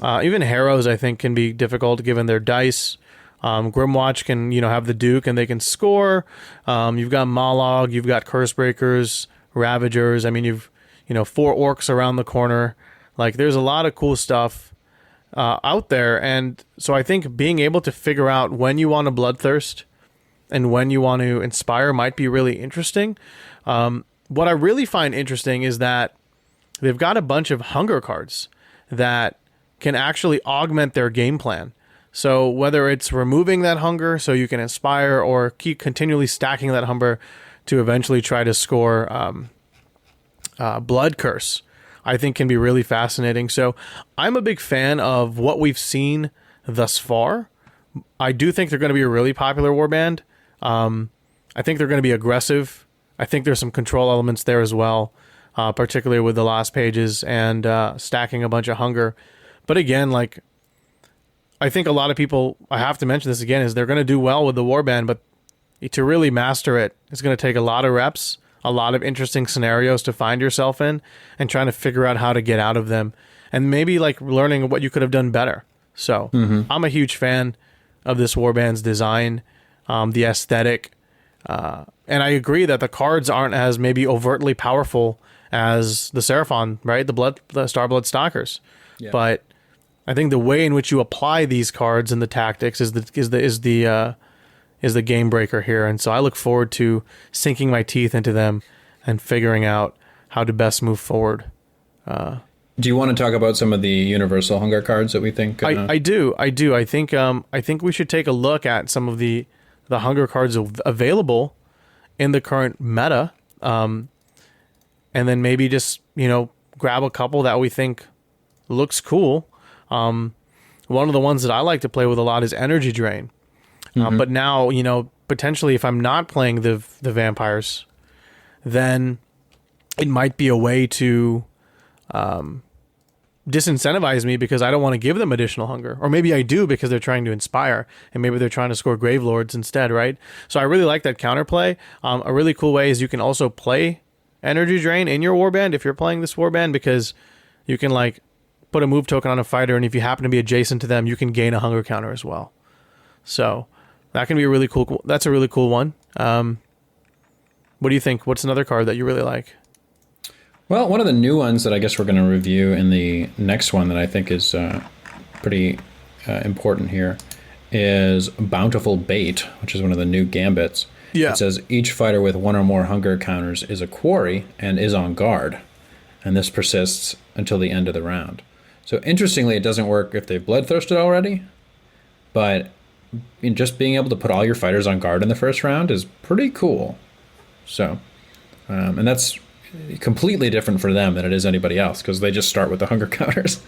Even Harrows, I think, can be difficult given their dice. Grimwatch can, have the Duke and they can score. You've got Mollog, you've got Cursebreakers, Ravagers. I mean, you've 4 orcs around the corner. Like, there's a lot of cool stuff out there. And so I think being able to figure out when you want to bloodthirst and when you want to inspire might be really interesting. What I really find interesting is that they've got a bunch of hunger cards that can actually augment their game plan. So whether it's removing that hunger so you can inspire, or keep continually stacking that hunger to eventually try to score Blood Curse, I think can be really fascinating. So I'm a big fan of what we've seen thus far. I do think they're going to be a really popular warband. I think they're going to be aggressive. I think there's some control elements there as well, particularly with the Lost Pages and stacking a bunch of hunger. But again, like, I think a lot of people, I have to mention this again, is they're going to do well with the warband, but to really master it, it's going to take a lot of reps, a lot of interesting scenarios to find yourself in, and trying to figure out how to get out of them, and maybe like learning what you could have done better. So I'm a huge fan of this warband's design, the aesthetic, and I agree that the cards aren't as maybe overtly powerful as the Seraphon, right? The Starblood Stalkers. Yeah. But I think the way in which you apply these cards and the tactics is the game breaker here. And so I look forward to sinking my teeth into them and figuring out how to best move forward. Do you want to talk about some of the universal hunger cards that we think? I do. I think we should take a look at some of the hunger cards available in the current meta, and then maybe just grab a couple that we think looks cool. One of the ones that I like to play with a lot is Energy Drain. But now, potentially if I'm not playing the vampires, then it might be a way to disincentivize me because I don't want to give them additional hunger. Or maybe I do because they're trying to inspire, and maybe they're trying to score Grave Lords instead, right? So I really like that counterplay. A really cool way is you can also play Energy Drain in your warband if you're playing this warband, because you can like put a move token on a fighter, and if you happen to be adjacent to them, you can gain a hunger counter as well. So that can be a really cool. That's a really cool one. What do you think? What's another card that you really like? Well, one of the new ones that I guess we're going to review in the next one that I think is pretty important here is Bountiful Bait, which is one of the new gambits. Yeah. It says each fighter with one or more hunger counters is a quarry and is on guard, and this persists until the end of the round. So interestingly, it doesn't work if they've bloodthirsted already, but just being able to put all your fighters on guard in the first round is pretty cool. So, and that's completely different for them than it is anybody else, because they just start with the hunger counters.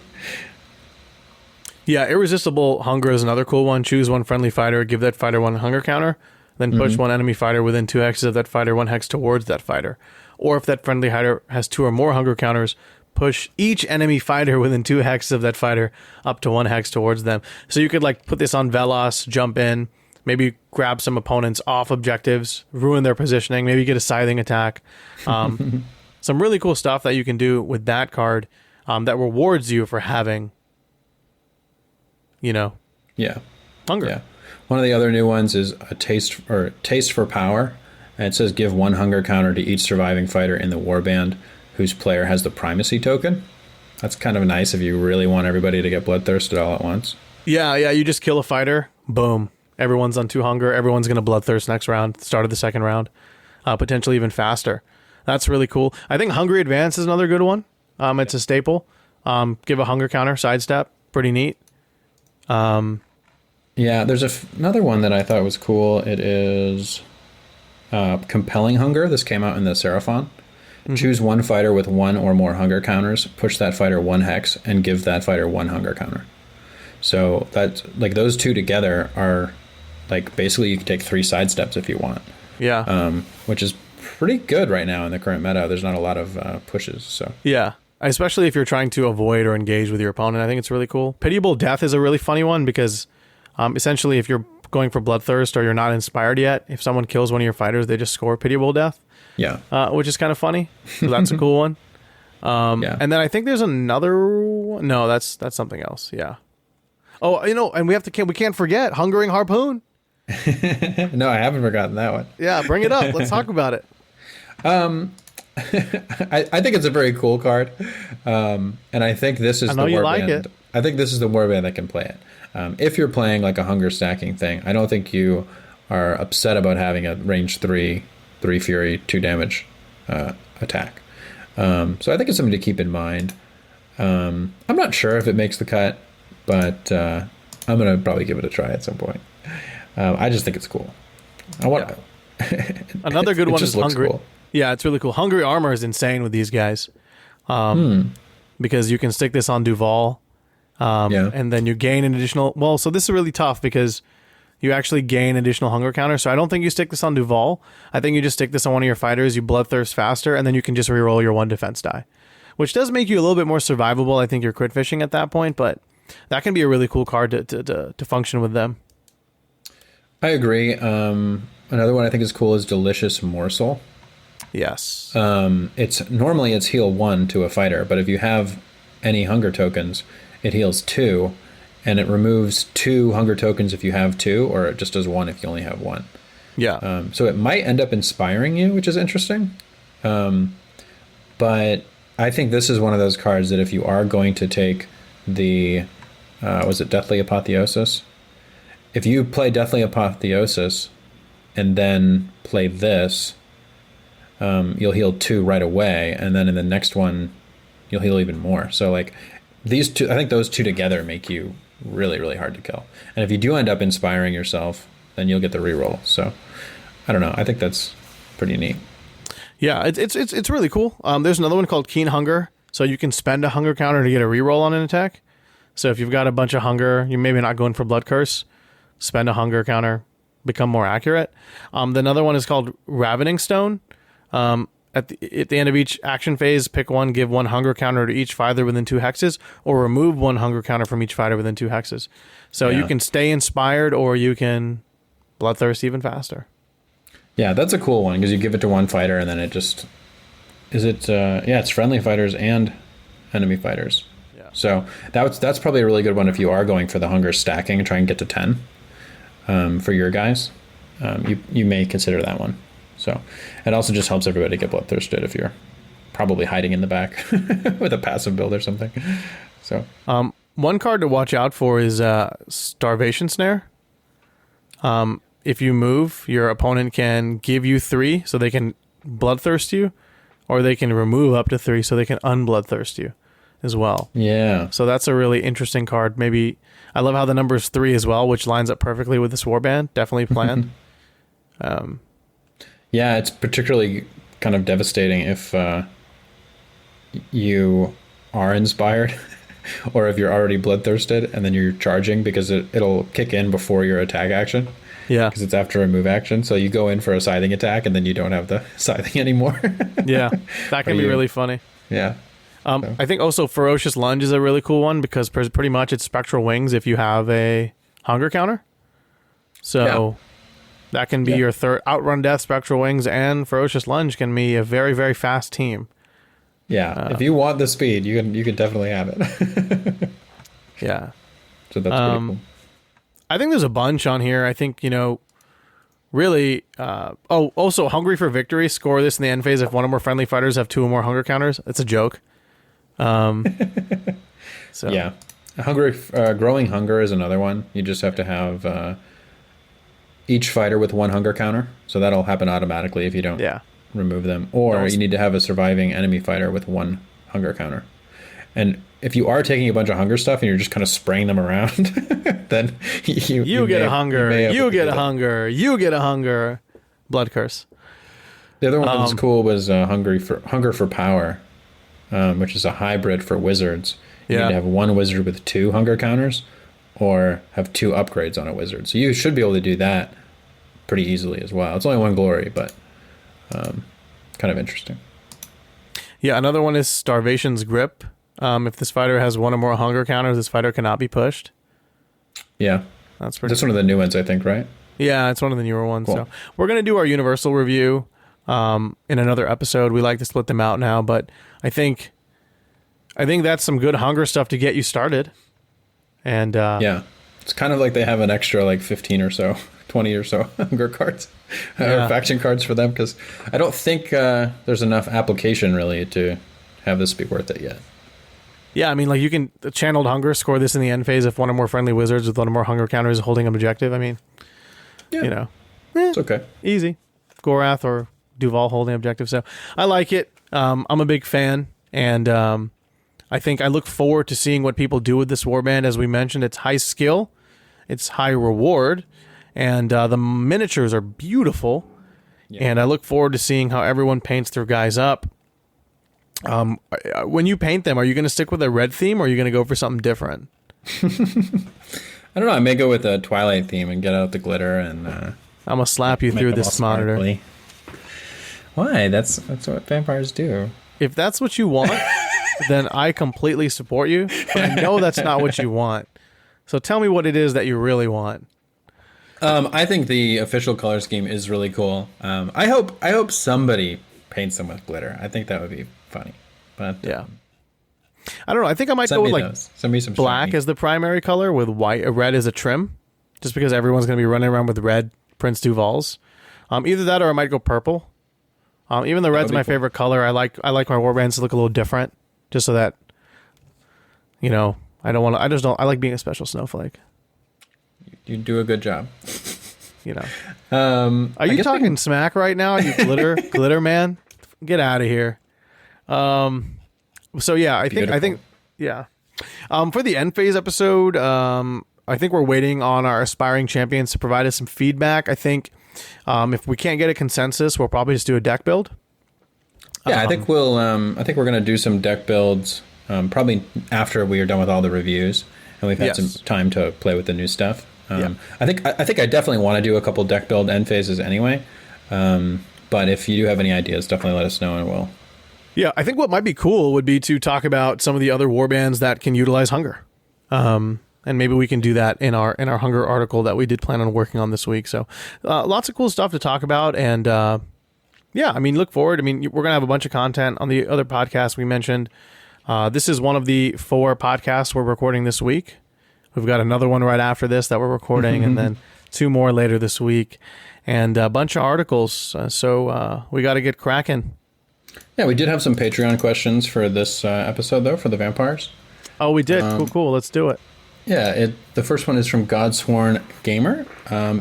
Yeah, Irresistible Hunger is another cool one. Choose one friendly fighter, give that fighter one hunger counter, then push one enemy fighter within 2 hexes of that fighter 1 hex towards that fighter. Or if that friendly fighter has 2 or more hunger counters, push each enemy fighter within 2 hexes of that fighter up to 1 hex towards them. So you could like put this on Velos, jump in, maybe grab some opponents off objectives, ruin their positioning, maybe get a scything attack. Some really cool stuff that you can do with that card that rewards you for having, hunger. Yeah. One of the other new ones is a Taste for Power. And it says give 1 hunger counter to each surviving fighter in the warband whose player has the primacy token. That's kind of nice if you really want everybody to get bloodthirsted all at once. Yeah, you just kill a fighter, boom. Everyone's on 2 hunger, everyone's going to bloodthirst next round, start of the second round, potentially even faster. That's really cool. I think Hungry Advance is another good one. It's a staple. Give a hunger counter, sidestep, pretty neat. Yeah, there's another one that I thought was cool. It is Compelling Hunger. This came out in the Seraphon. Choose one fighter with 1 or more hunger counters, push that fighter 1 hex, and give that fighter 1 hunger counter. So that's like those two together are like basically you can take 3 sidesteps if you want. Yeah. Which is pretty good right now in the current meta. There's not a lot of pushes. So yeah. Especially if you're trying to avoid or engage with your opponent, I think it's really cool. Pitiable Death is a really funny one because essentially if you're going for Bloodthirst or you're not inspired yet, if someone kills one of your fighters, they just score Pitiable Death. Yeah. Which is kind of funny. So that's a cool one. Yeah. And then I think there's another one. No, that's something else. Yeah. Oh, and we can't forget Hungering Harpoon. No, I haven't forgotten that one. Yeah, bring it up. Let's talk about it. I think it's a very cool card, and I think this is the warband. I think this is the warband that can play it. If you're playing like a hunger stacking thing, I don't think you are upset about having a range 3 fury 2 damage attack. So I think it's something to keep in mind. I'm not sure if it makes the cut, but I'm gonna probably give it a try at some point. I just think it's cool. Another good one is Hungry. Cool. Yeah, it's really cool. Hungry Armor is insane with these guys. Because you can stick this on Duval. And then you gain an additional... Well, so this is really tough because you actually gain additional hunger counter. So I don't think you stick this on Duval. I think you just stick this on one of your fighters, you bloodthirst faster, and then you can just reroll your 1 defense die. Which does make you a little bit more survivable. I think you're crit fishing at that point, but that can be a really cool card to function with them. I agree. Another one I think is cool is Delicious Morsel. Yes. It's heal 1 to a fighter, but if you have any hunger tokens, it heals 2, and it removes 2 hunger tokens if you have 2, or it just does 1 if you only have 1. Yeah. So it might end up inspiring you, which is interesting. But I think this is one of those cards that if you are going to take the, was it Deathly Apotheosis? If you play Deathly Apotheosis and then play this, you'll heal 2 right away, and then in the next one, you'll heal even more. So like these two, I think those two together make you really, really hard to kill. And if you do end up inspiring yourself, then you'll get the reroll. So I don't know. I think that's pretty neat. Yeah, it's really cool. There's another one called Keen Hunger. So you can spend a hunger counter to get a reroll on an attack. So if you've got a bunch of hunger, you're maybe not going for Blood Curse, spend a hunger counter, become more accurate. The another one is called Ravening Stone. at the end of each action phase, pick one, give one hunger counter to each fighter within 2 hexes, or remove one hunger counter from each fighter within 2 hexes. So you can stay inspired, or you can bloodthirst even faster. Yeah, that's a cool one because you give it to one fighter and then it just it's friendly fighters and enemy fighters. Yeah. So that's probably a really good one if you are going for the hunger stacking and try and get to 10 for your guys. You may consider that one. So it also just helps everybody get bloodthirsted if you're probably hiding in the back with a passive build or something. So one card to watch out for is Starvation Snare. If you move, your opponent can give you 3 so they can bloodthirst you, or they can remove up to 3 so they can unbloodthirst you as well. Yeah. So that's a really interesting card. Maybe I love how the number is 3 as well, which lines up perfectly with this warband. Definitely planned. Yeah, it's particularly kind of devastating if you are inspired or if you're already bloodthirsted and then you're charging because it'll kick in before your attack action. Yeah. Because it's after a move action. So you go in for a scything attack and then you don't have the scything anymore. Yeah, that can be really funny. Yeah. I think also Ferocious Lunge is a really cool one because pretty much it's Spectral Wings if you have a hunger counter. So that can be your third. Outrun Death, Spectral Wings, and Ferocious Lunge can be a very, very fast team. Yeah, if you want the speed, you can definitely have it. Yeah. So that's pretty cool. I think there's a bunch on here. I think, really... also, Hungry for Victory. Score this in the end phase if one or more friendly fighters have 2 or more hunger counters. It's a joke. So yeah. Growing Hunger is another one. You just have to have each fighter with 1 hunger counter. So that'll happen automatically if you don't remove them. Or you need to have a surviving enemy fighter with 1 hunger counter. And if you are taking a bunch of hunger stuff and you're just kind of spraying them around, then you get a hunger, you get a hunger, you get a hunger. Blood Curse. The other one that was cool was Hunger for Power, which is a hybrid for wizards. You need to have 1 wizard with 2 hunger counters or have 2 upgrades on a wizard. So you should be able to do that pretty easily as well. It's only 1 glory, but kind of interesting. Yeah, another one is Starvation's Grip. If this fighter has 1 or more hunger counters, this fighter cannot be pushed. Yeah. That's one of the new ones, I think, right? Yeah, it's one of the newer ones. Cool. So we're going to do our Universal review in another episode. We like to split them out now, but I think that's some good hunger stuff to get you started. And yeah, it's kind of like they have an extra like 15 or so, 20 or so hunger cards or faction cards for them because I don't think there's enough application really to have this be worth it yet. Yeah, I mean, like you can channeled hunger, score this in the end phase if 1 or more friendly wizards with 1 or more hunger counters is holding an objective. I mean, it's okay. Easy. Gorath or Duval holding objective. So I like it. I'm a big fan. And I think I look forward to seeing what people do with this warband. As we mentioned, it's high skill. It's high reward. And the miniatures are beautiful. Yeah. And I look forward to seeing how everyone paints their guys up. When you paint them, are you going to stick with a red theme or are you going to go for something different? I don't know. I may go with a Twilight theme and get out the glitter and I'm going to slap you through this monitor. Sparkly. Why? That's what vampires do. If that's what you want, then I completely support you. But I know that's not what you want. So tell me what it is that you really want. I think the official color scheme is really cool. I hope somebody paints them with glitter. I think that would be funny. But I don't know. I think I might go with like Send me some black shiny. as the primary color with red as a trim, just because everyone's going to be running around with red Prince Duvals. Either that or I might go purple. Even the red's my favorite color. I like my warbands to look a little different, just so that I don't want to. I like being a special snowflake. You do a good job. Are you talking smack right now? You glitter man? Get out of here. So yeah, I think for the end phase episode, I think we're waiting on our aspiring champions to provide us some feedback. I think if we can't get a consensus, we'll probably just do a deck build. Yeah, I think we're gonna do some deck builds probably after we are done with all the reviews and we've had some time to play with the new stuff. I think I definitely want to do a couple deck build end phases anyway. But But if you do have any ideas, definitely let us know, and we'll. Yeah, I think what might be cool would be to talk about some of the other warbands that can utilize hunger. And maybe we can do that in our hunger article that we did plan on working on this week. So lots of cool stuff to talk about. And yeah, I mean, look forward. I mean, we're going to have a bunch of content on the other podcasts we mentioned. This is one of the 4 podcasts we're recording this week. We've got another one right after this that we're recording, and then 2 more later this week, and a bunch of articles. So we got to get cracking. Yeah, we did have some Patreon questions for this episode, though, for the vampires. Oh, we did. Cool. Let's do it. Yeah, the first one is from Godsworn Gamer.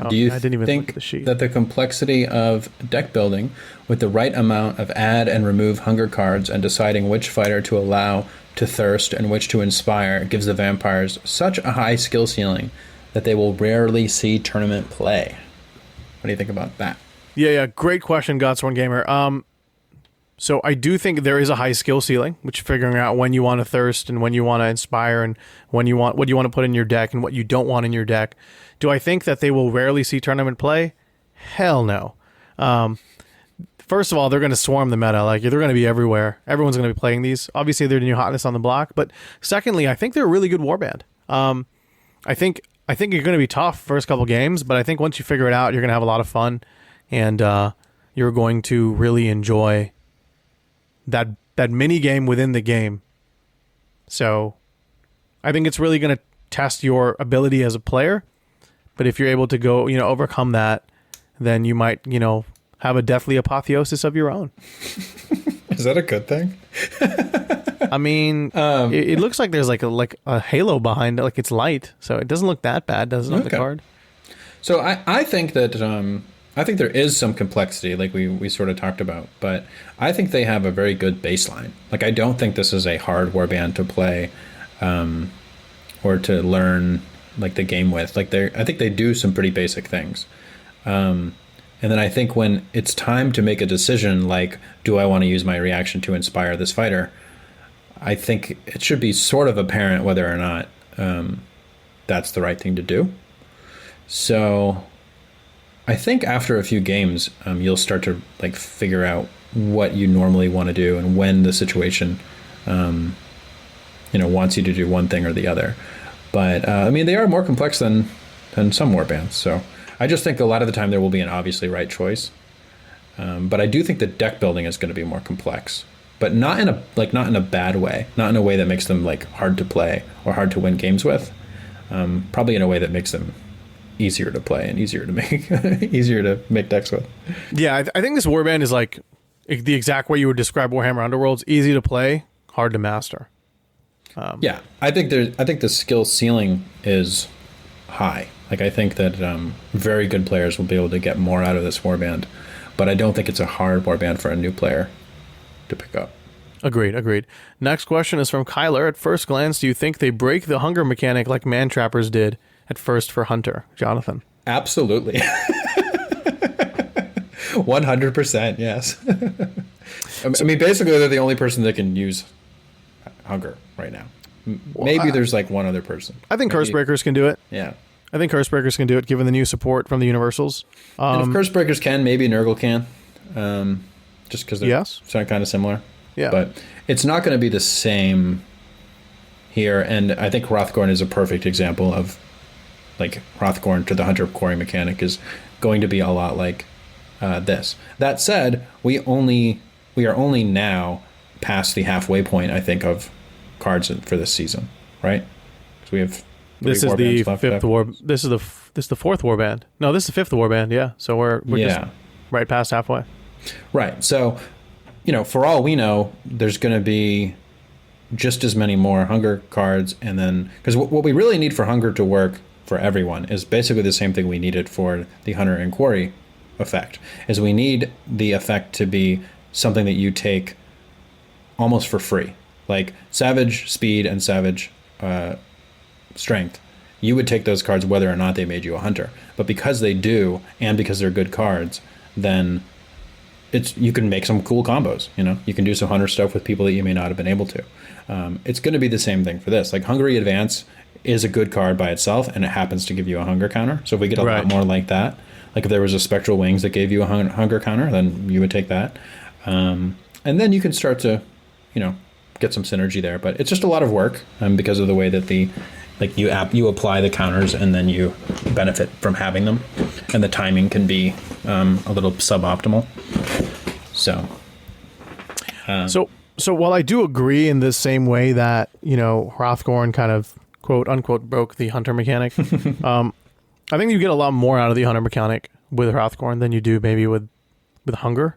Do you think that the complexity of deck building with the right amount of add and remove hunger cards and deciding which fighter to allow to thirst and which to inspire gives the vampires such a high skill ceiling that they will rarely see tournament play? What do you think about that? Yeah, great question, Godsworn Gamer. So I do think there is a high skill ceiling, which figuring out when you want to thirst and when you want to inspire and what you want to put in your deck and what you don't want in your deck. Do I think that they will rarely see tournament play? Hell no. First of all, they're going to swarm the meta. Like, they're going to be everywhere. Everyone's going to be playing these. Obviously, they're the new hotness on the block. But secondly, I think they're a really good warband. I think you're going to be tough first couple games, but I think once you figure it out, you're going to have a lot of fun, and you're going to really enjoy that mini game within the game. So I think it's really going to test your ability as a player. But if you're able to go, overcome that, then you might, have a deathly apotheosis of your own. Is that a good thing? I mean, it looks like there's like a halo behind it, like it's light. So it doesn't look that bad, does it, on the card? So I think that I think there is some complexity, like we sort of talked about, but I think they have a very good baseline. Like, I don't think this is a hard warband to play, or to learn like the game with. Like, I think they do some pretty basic things. And then I think when it's time to make a decision, like, do I want to use my reaction to inspire this fighter? I think it should be sort of apparent whether or not that's the right thing to do. So I think after a few games, you'll start to like figure out what you normally want to do and when the situation, wants you to do one thing or the other. But I mean, they are more complex than some warbands. So I just think a lot of the time there will be an obviously right choice. But I do think the deck building is going to be more complex, but not in a bad way, not in a way that makes them like hard to play or hard to win games with. Probably in a way that makes them easier to play and easier to make decks with. Yeah, I think this warband is like the exact way you would describe Warhammer Underworlds: easy to play, hard to master. Yeah, I think the skill ceiling is high. Like, I think that very good players will be able to get more out of this warband, but I don't think it's a hard warband for a new player to pick up. Agreed. Next question is from Kyler. At first glance, do you think they break the hunger mechanic like Man Trappers did at first for Hunter? Jonathan. Absolutely. 100%, yes. I mean, basically, they're the only person that can use hunger right now. Maybe there's like one other person. I think Cursebreakers can do it. Yeah. I think Cursebreakers can do it, given the new support from the Universals. And if Cursebreakers can, maybe Nurgle can. Just because they're kind of similar. Yeah. But it's not going to be the same here. And I think Hrothgorn is a perfect example of, like, Hrothgorn to the Hunter Quarry mechanic is going to be a lot like this. That said, we are only now past the halfway point, I think, of cards for this season, right? So we have this is the fifth war. This is the fourth warband. No, this is the fifth warband. Yeah, so we're just right past halfway. Right. So, for all we know, there's going to be just as many more hunger cards, and then because what we really need for hunger to work for everyone is basically the same thing we needed for the Hunter and Quarry effect. Is we need the effect to be something that you take almost for free, like Savage Speed and Savage Strength. You would take those cards whether or not they made you a hunter, but because they do, and because they're good cards, then you can make some cool combos. You can do some hunter stuff with people that you may not have been able to. It's going to be the same thing for this. Like, Hungry Advance is a good card by itself, and it happens to give you a hunger counter. So if we get a lot more like that, Like if there was a spectral wings that gave you a hunger counter, then you would take that. And then you can start to, get some synergy there. But it's just a lot of work because of the way that you apply the counters and then you benefit from having them, and the timing can be a little suboptimal. So while I do agree in the same way that Hrothgorn kind of quote unquote broke the hunter mechanic, I think you get a lot more out of the hunter mechanic with Hrothgorn than you do maybe with hunger,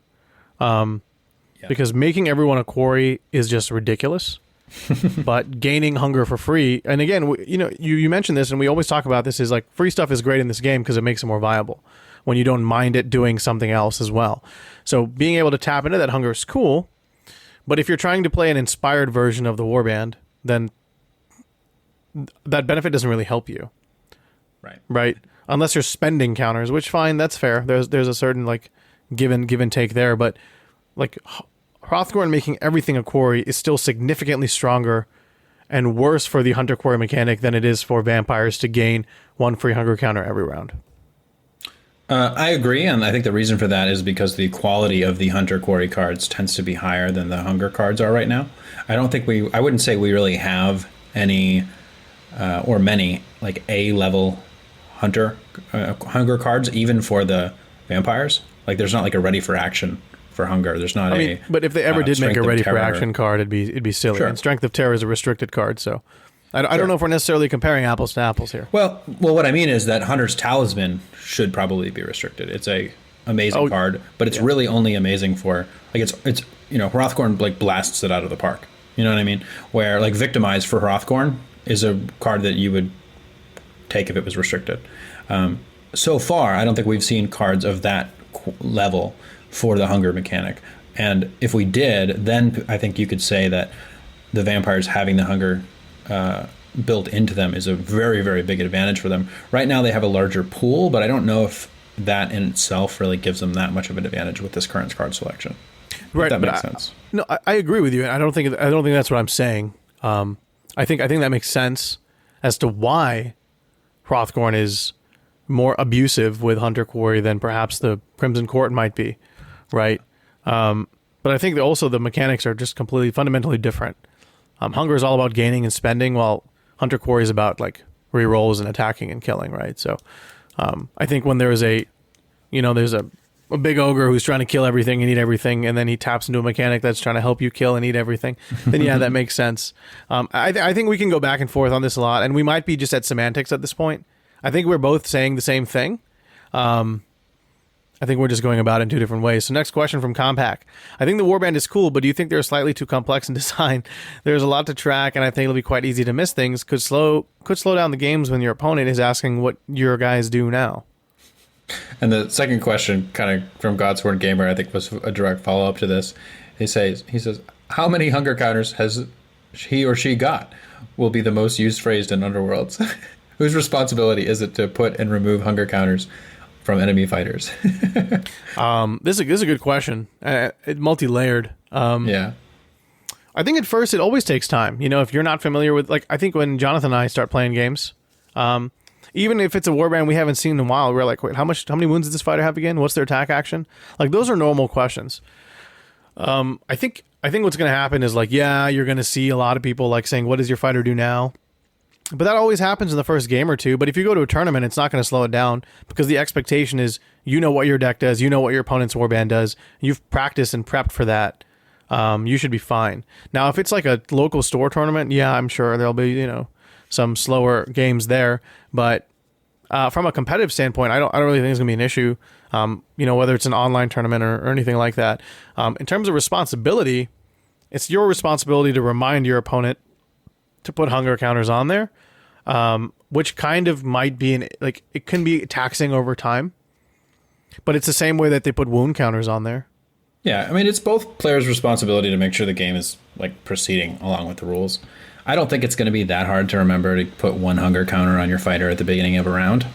because making everyone a quarry is just ridiculous. But gaining hunger for free, and again, you mentioned this, and we always talk about this, is like free stuff is great in this game because it makes it more viable when you don't mind it doing something else as well. So being able to tap into that hunger is cool, but if you're trying to play an inspired version of the warband, then that benefit doesn't really help you. Right. Unless you're spending counters, which fine, that's fair. There's a certain like give and take there, but like Hrothgorn making everything a quarry is still significantly stronger and worse for the hunter quarry mechanic than it is for vampires to gain one free hunger counter every round. I agree, and I think the reason for that is because the quality of the hunter quarry cards tends to be higher than the hunger cards are right now. I wouldn't say we really have any or many like A-level hunger cards, even for the vampires. Like there's not like a ready for action for hunger. There's not but if they ever did make a ready for action card, it'd be silly. Sure. And Strength of Terror is a restricted card, so I don't know if we're necessarily comparing apples to apples here. Well, what I mean is that Hunter's Talisman should probably be restricted. It's a amazing card, but it's really only amazing for like it's Hrothgorn like blasts it out of the park. You know what I mean? Where like Victimize for Hrothgorn is a card that you would take if it was restricted. So far, I don't think we've seen cards of that level for the hunger mechanic. And if we did, then I think you could say that the vampires having the hunger built into them is a very, very big advantage for them. Right now they have a larger pool, but I don't know if that in itself really gives them that much of an advantage with this current card selection. Right, that makes sense. No, I agree with you. I don't think that's what I'm saying. I think that makes sense as to why Hrothgorn is more abusive with Hunter Quarry than perhaps the Crimson Court might be, right? But I think that also the mechanics are just completely fundamentally different. Hunger is all about gaining and spending, while Hunter Quarry is about like rerolls and attacking and killing, right? So I think when there's a big ogre who's trying to kill everything and eat everything, and then he taps into a mechanic that's trying to help you kill and eat everything, then yeah, that makes sense. I think we can go back and forth on this a lot, and we might be just at semantics at this point. I think we're both saying the same thing. I think we're just going about it in two different ways. So next question from Compact. I think the warband is cool, but do you think they're slightly too complex in design? There's a lot to track, and I think it'll be quite easy to miss things. Could slow down the games when your opponent is asking what your guys do now. And the second question, kind of from Godsworn Gamer, I think was a direct follow-up to this. He says, how many hunger counters has he or she got? Will be the most used phrase in Underworlds. Whose responsibility is it to put and remove hunger counters from enemy fighters? This is a good question. Multi-layered. Yeah. I think at first it always takes time. If you're not familiar with, like, I think when Jonathan and I start playing games, even if it's a warband we haven't seen in a while, we're like, wait, how many wounds does this fighter have again? What's their attack action? Like, those are normal questions. I think what's going to happen is like, yeah, you're going to see a lot of people like saying, what does your fighter do now? But that always happens in the first game or two. But if you go to a tournament, it's not going to slow it down, because the expectation is what your deck does, what your opponent's warband does. You've practiced and prepped for that. You should be fine. Now, if it's like a local store tournament, yeah, I'm sure there'll be some slower games there. But from a competitive standpoint, I don't really think it's going to be an issue. Whether it's an online tournament or anything like that. In terms of responsibility, it's your responsibility to remind your opponent to put hunger counters on there, which kind of might be it can be taxing over time, but it's the same way that they put wound counters on there. Yeah, I mean, it's both players' responsibility to make sure the game is like proceeding along with the rules. I don't think it's going to be that hard to remember to put one hunger counter on your fighter at the beginning of a round.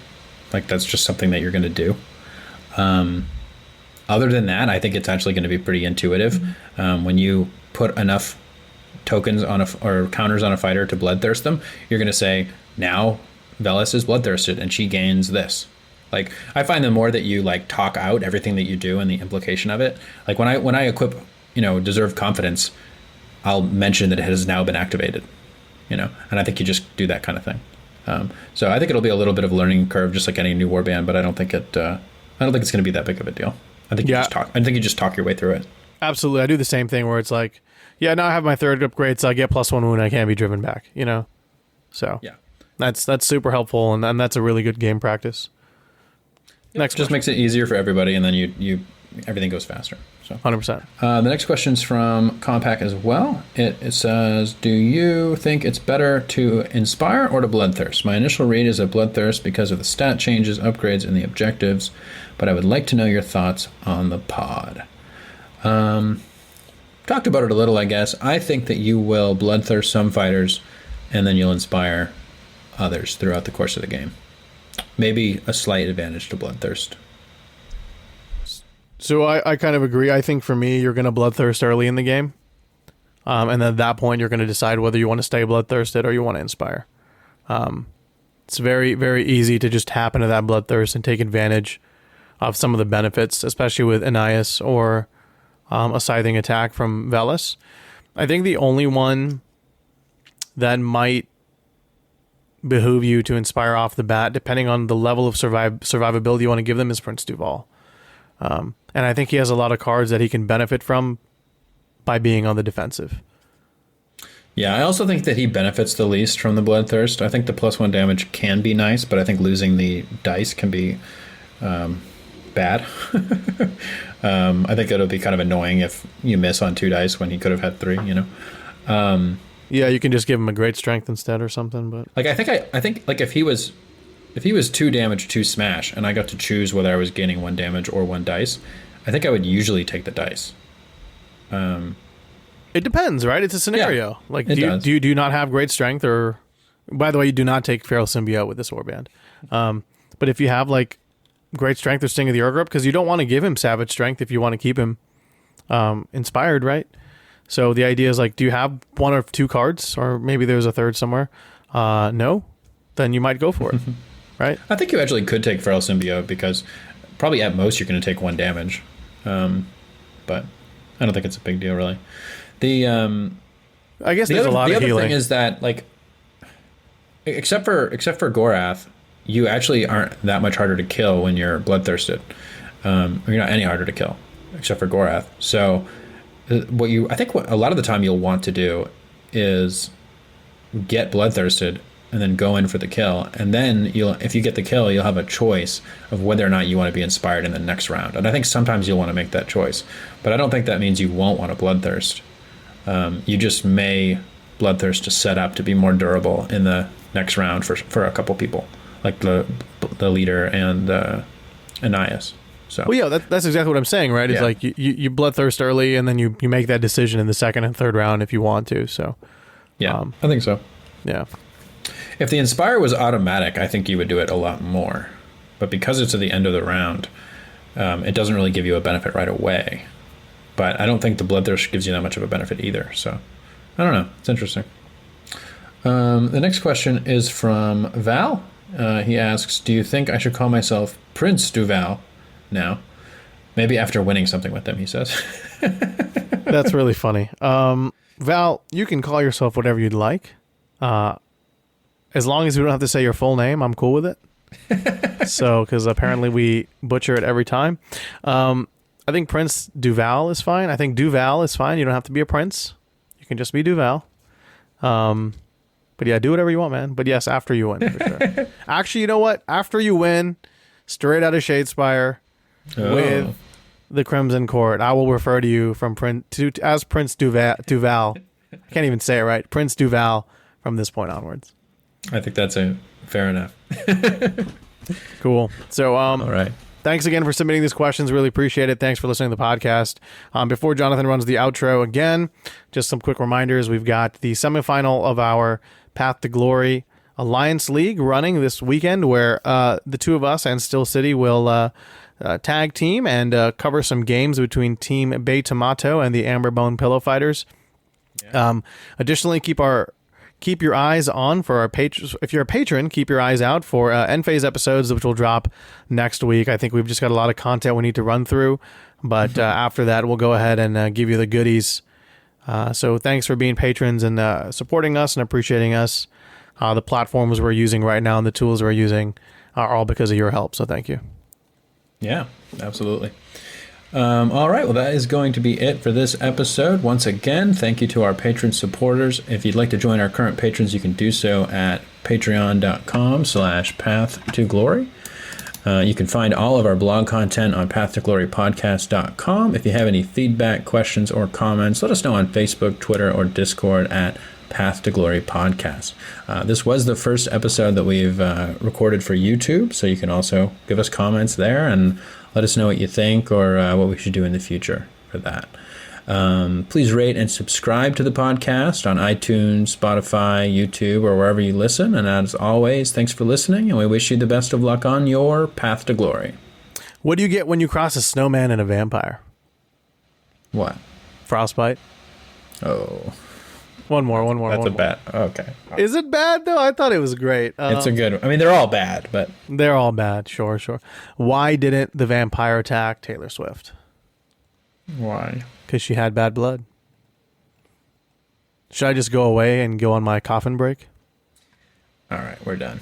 Like, that's just something that you're going to do. Other than that, I think it's actually going to be pretty intuitive. When you put enough tokens on or counters on a fighter to bloodthirst them, you're going to say, now Velis is bloodthirsted and she gains this. Like, I find the more that you like talk out everything that you do and the implication of it, like when I equip, deserve confidence, I'll mention that it has now been activated, and I think you just do that kind of thing. So I think it'll be a little bit of a learning curve, just like any new warband, but I don't think it's going to be that big of a deal. I think you just talk your way through it. Absolutely. I do the same thing where it's like, yeah, now I have my 3rd upgrade, so I get +1 wound. I can't be driven back, So yeah, that's super helpful, and that's a really good game practice. Yep. Next just question. makes it easier for everybody, and then you everything goes faster. So 100%. The next question is from Compact as well. It says, do you think it's better to inspire or to bloodthirst? My initial read is a bloodthirst because of the stat changes, upgrades, and the objectives, but I would like to know your thoughts on the pod. Talked about it a little, I guess. I think that you will bloodthirst some fighters, and then you'll inspire others throughout the course of the game. Maybe a slight advantage to bloodthirst. So I kind of agree. I think for me, you're going to bloodthirst early in the game. And then at that point, you're going to decide whether you want to stay bloodthirsted or you want to inspire. It's very, very easy to just tap into that bloodthirst and take advantage of some of the benefits, especially with Anais or a scything attack from Velis. I think the only one that might behoove you to inspire off the bat, depending on the level of survivability you want to give them, is Prince Duval. And I think he has a lot of cards that he can benefit from by being on the defensive. Yeah, I also think that he benefits the least from the bloodthirst. I think the +1 damage can be nice, but I think losing the dice can be bad. I think it'll be kind of annoying if you miss on 2 dice when he could have had 3. Yeah, you can just give him a great strength instead or something. But like I think like if he was 2 damage, 2 smash, and I got to choose whether I was gaining 1 damage or 1 dice, I think I would usually take the dice. It depends, right? It's a scenario. Yeah, like, do you not have great strength? Or, by the way, you do not take Feral Symbiote with this warband. But if you have like great strength or Sting of the Urgrip, because you don't want to give him Savage Strength if you want to keep him inspired, right? So the idea is like, do you have 1 or 2 cards, or maybe there's a 3rd somewhere? No, then you might go for it. Right? I think you actually could take Feral Symbiote because probably at most you're going to take 1 damage. But I don't think it's a big deal, really. I guess there's a lot of healing. The other thing is that, like, except for Gorath, you actually aren't that much harder to kill when you're bloodthirsted. You're not any harder to kill, except for Gorath. So what a lot of the time you'll want to do is get bloodthirsted and then go in for the kill, and then if you get the kill, you'll have a choice of whether or not you want to be inspired in the next round. And I think sometimes you'll want to make that choice, but I don't think that means you won't want to bloodthirst. You just may bloodthirst to set up to be more durable in the next round for a couple people, like the leader and Anais. So well, yeah, that's exactly what I'm saying, right? It's like you bloodthirst early, and then you make that decision in the 2nd and 3rd round if you want to. So yeah, I think so. Yeah. If the Inspire was automatic, I think you would do it a lot more. But because it's at the end of the round, it doesn't really give you a benefit right away. But I don't think the Bloodthirst gives you that much of a benefit either. So I don't know. It's interesting. The next question is from Val. He asks, do you think I should call myself Prince Duval now? Maybe after winning something with them, he says. That's really funny. Val, you can call yourself whatever you'd like. As long as we don't have to say your full name, I'm cool with it. So, because apparently we butcher it every time. I think Prince Duval is fine. I think Duval is fine. You don't have to be a prince. You can just be Duval. But yeah, do whatever you want, man. But yes, after you win, for sure. Actually, you know what? After you win, straight out of Shadespire, with the Crimson Court, I will refer to you as Prince Duval. I can't even say it right. Prince Duval from this point onwards. I think that's fair enough. Cool. So, all right. Thanks again for submitting these questions. Really appreciate it. Thanks for listening to the podcast. Before Jonathan runs the outro again, just some quick reminders. We've got the semifinal of our Path to Glory Alliance League running this weekend, where the two of us and Still City will tag team and cover some games between Team Bay Tomato and the Amberbone Pillow Fighters. Yeah. Additionally, keep keep your eyes on for our patrons. If you're a patron, keep your eyes out for end phase episodes, which will drop next week. I think we've just got a lot of content we need to run through, but after that, we'll go ahead and give you the goodies. So thanks for being patrons and supporting us and appreciating us. The platforms we're using right now and the tools we're using are all because of your help. So thank you. Yeah, absolutely. All right, well, that is going to be it for this episode. Once again, thank you to our patron supporters. If you'd like to join our current patrons, you can do so at patreon.com/pathtoglory. You can find all of our blog content on pathtoglorypodcast.com. If you have any feedback, questions, or comments, let us know on Facebook, Twitter, or Discord at Path to Glory Podcast. This was the first episode that we've recorded for YouTube, so you can also give us comments there and let us know what you think or what we should do in the future for that. Please rate and subscribe to the podcast on iTunes, Spotify, YouTube, or wherever you listen. And as always, thanks for listening, and we wish you the best of luck on your path to glory. What do you get when you cross a snowman and a vampire? What? Frostbite. Oh. One more. That's a bad. Okay. Is it bad, though? I thought it was great. It's a good one. I mean, they're all bad, but... They're all bad, sure. Why didn't the vampire attack Taylor Swift? Why? Because she had bad blood. Should I just go away and go on my coffin break? All right, we're done.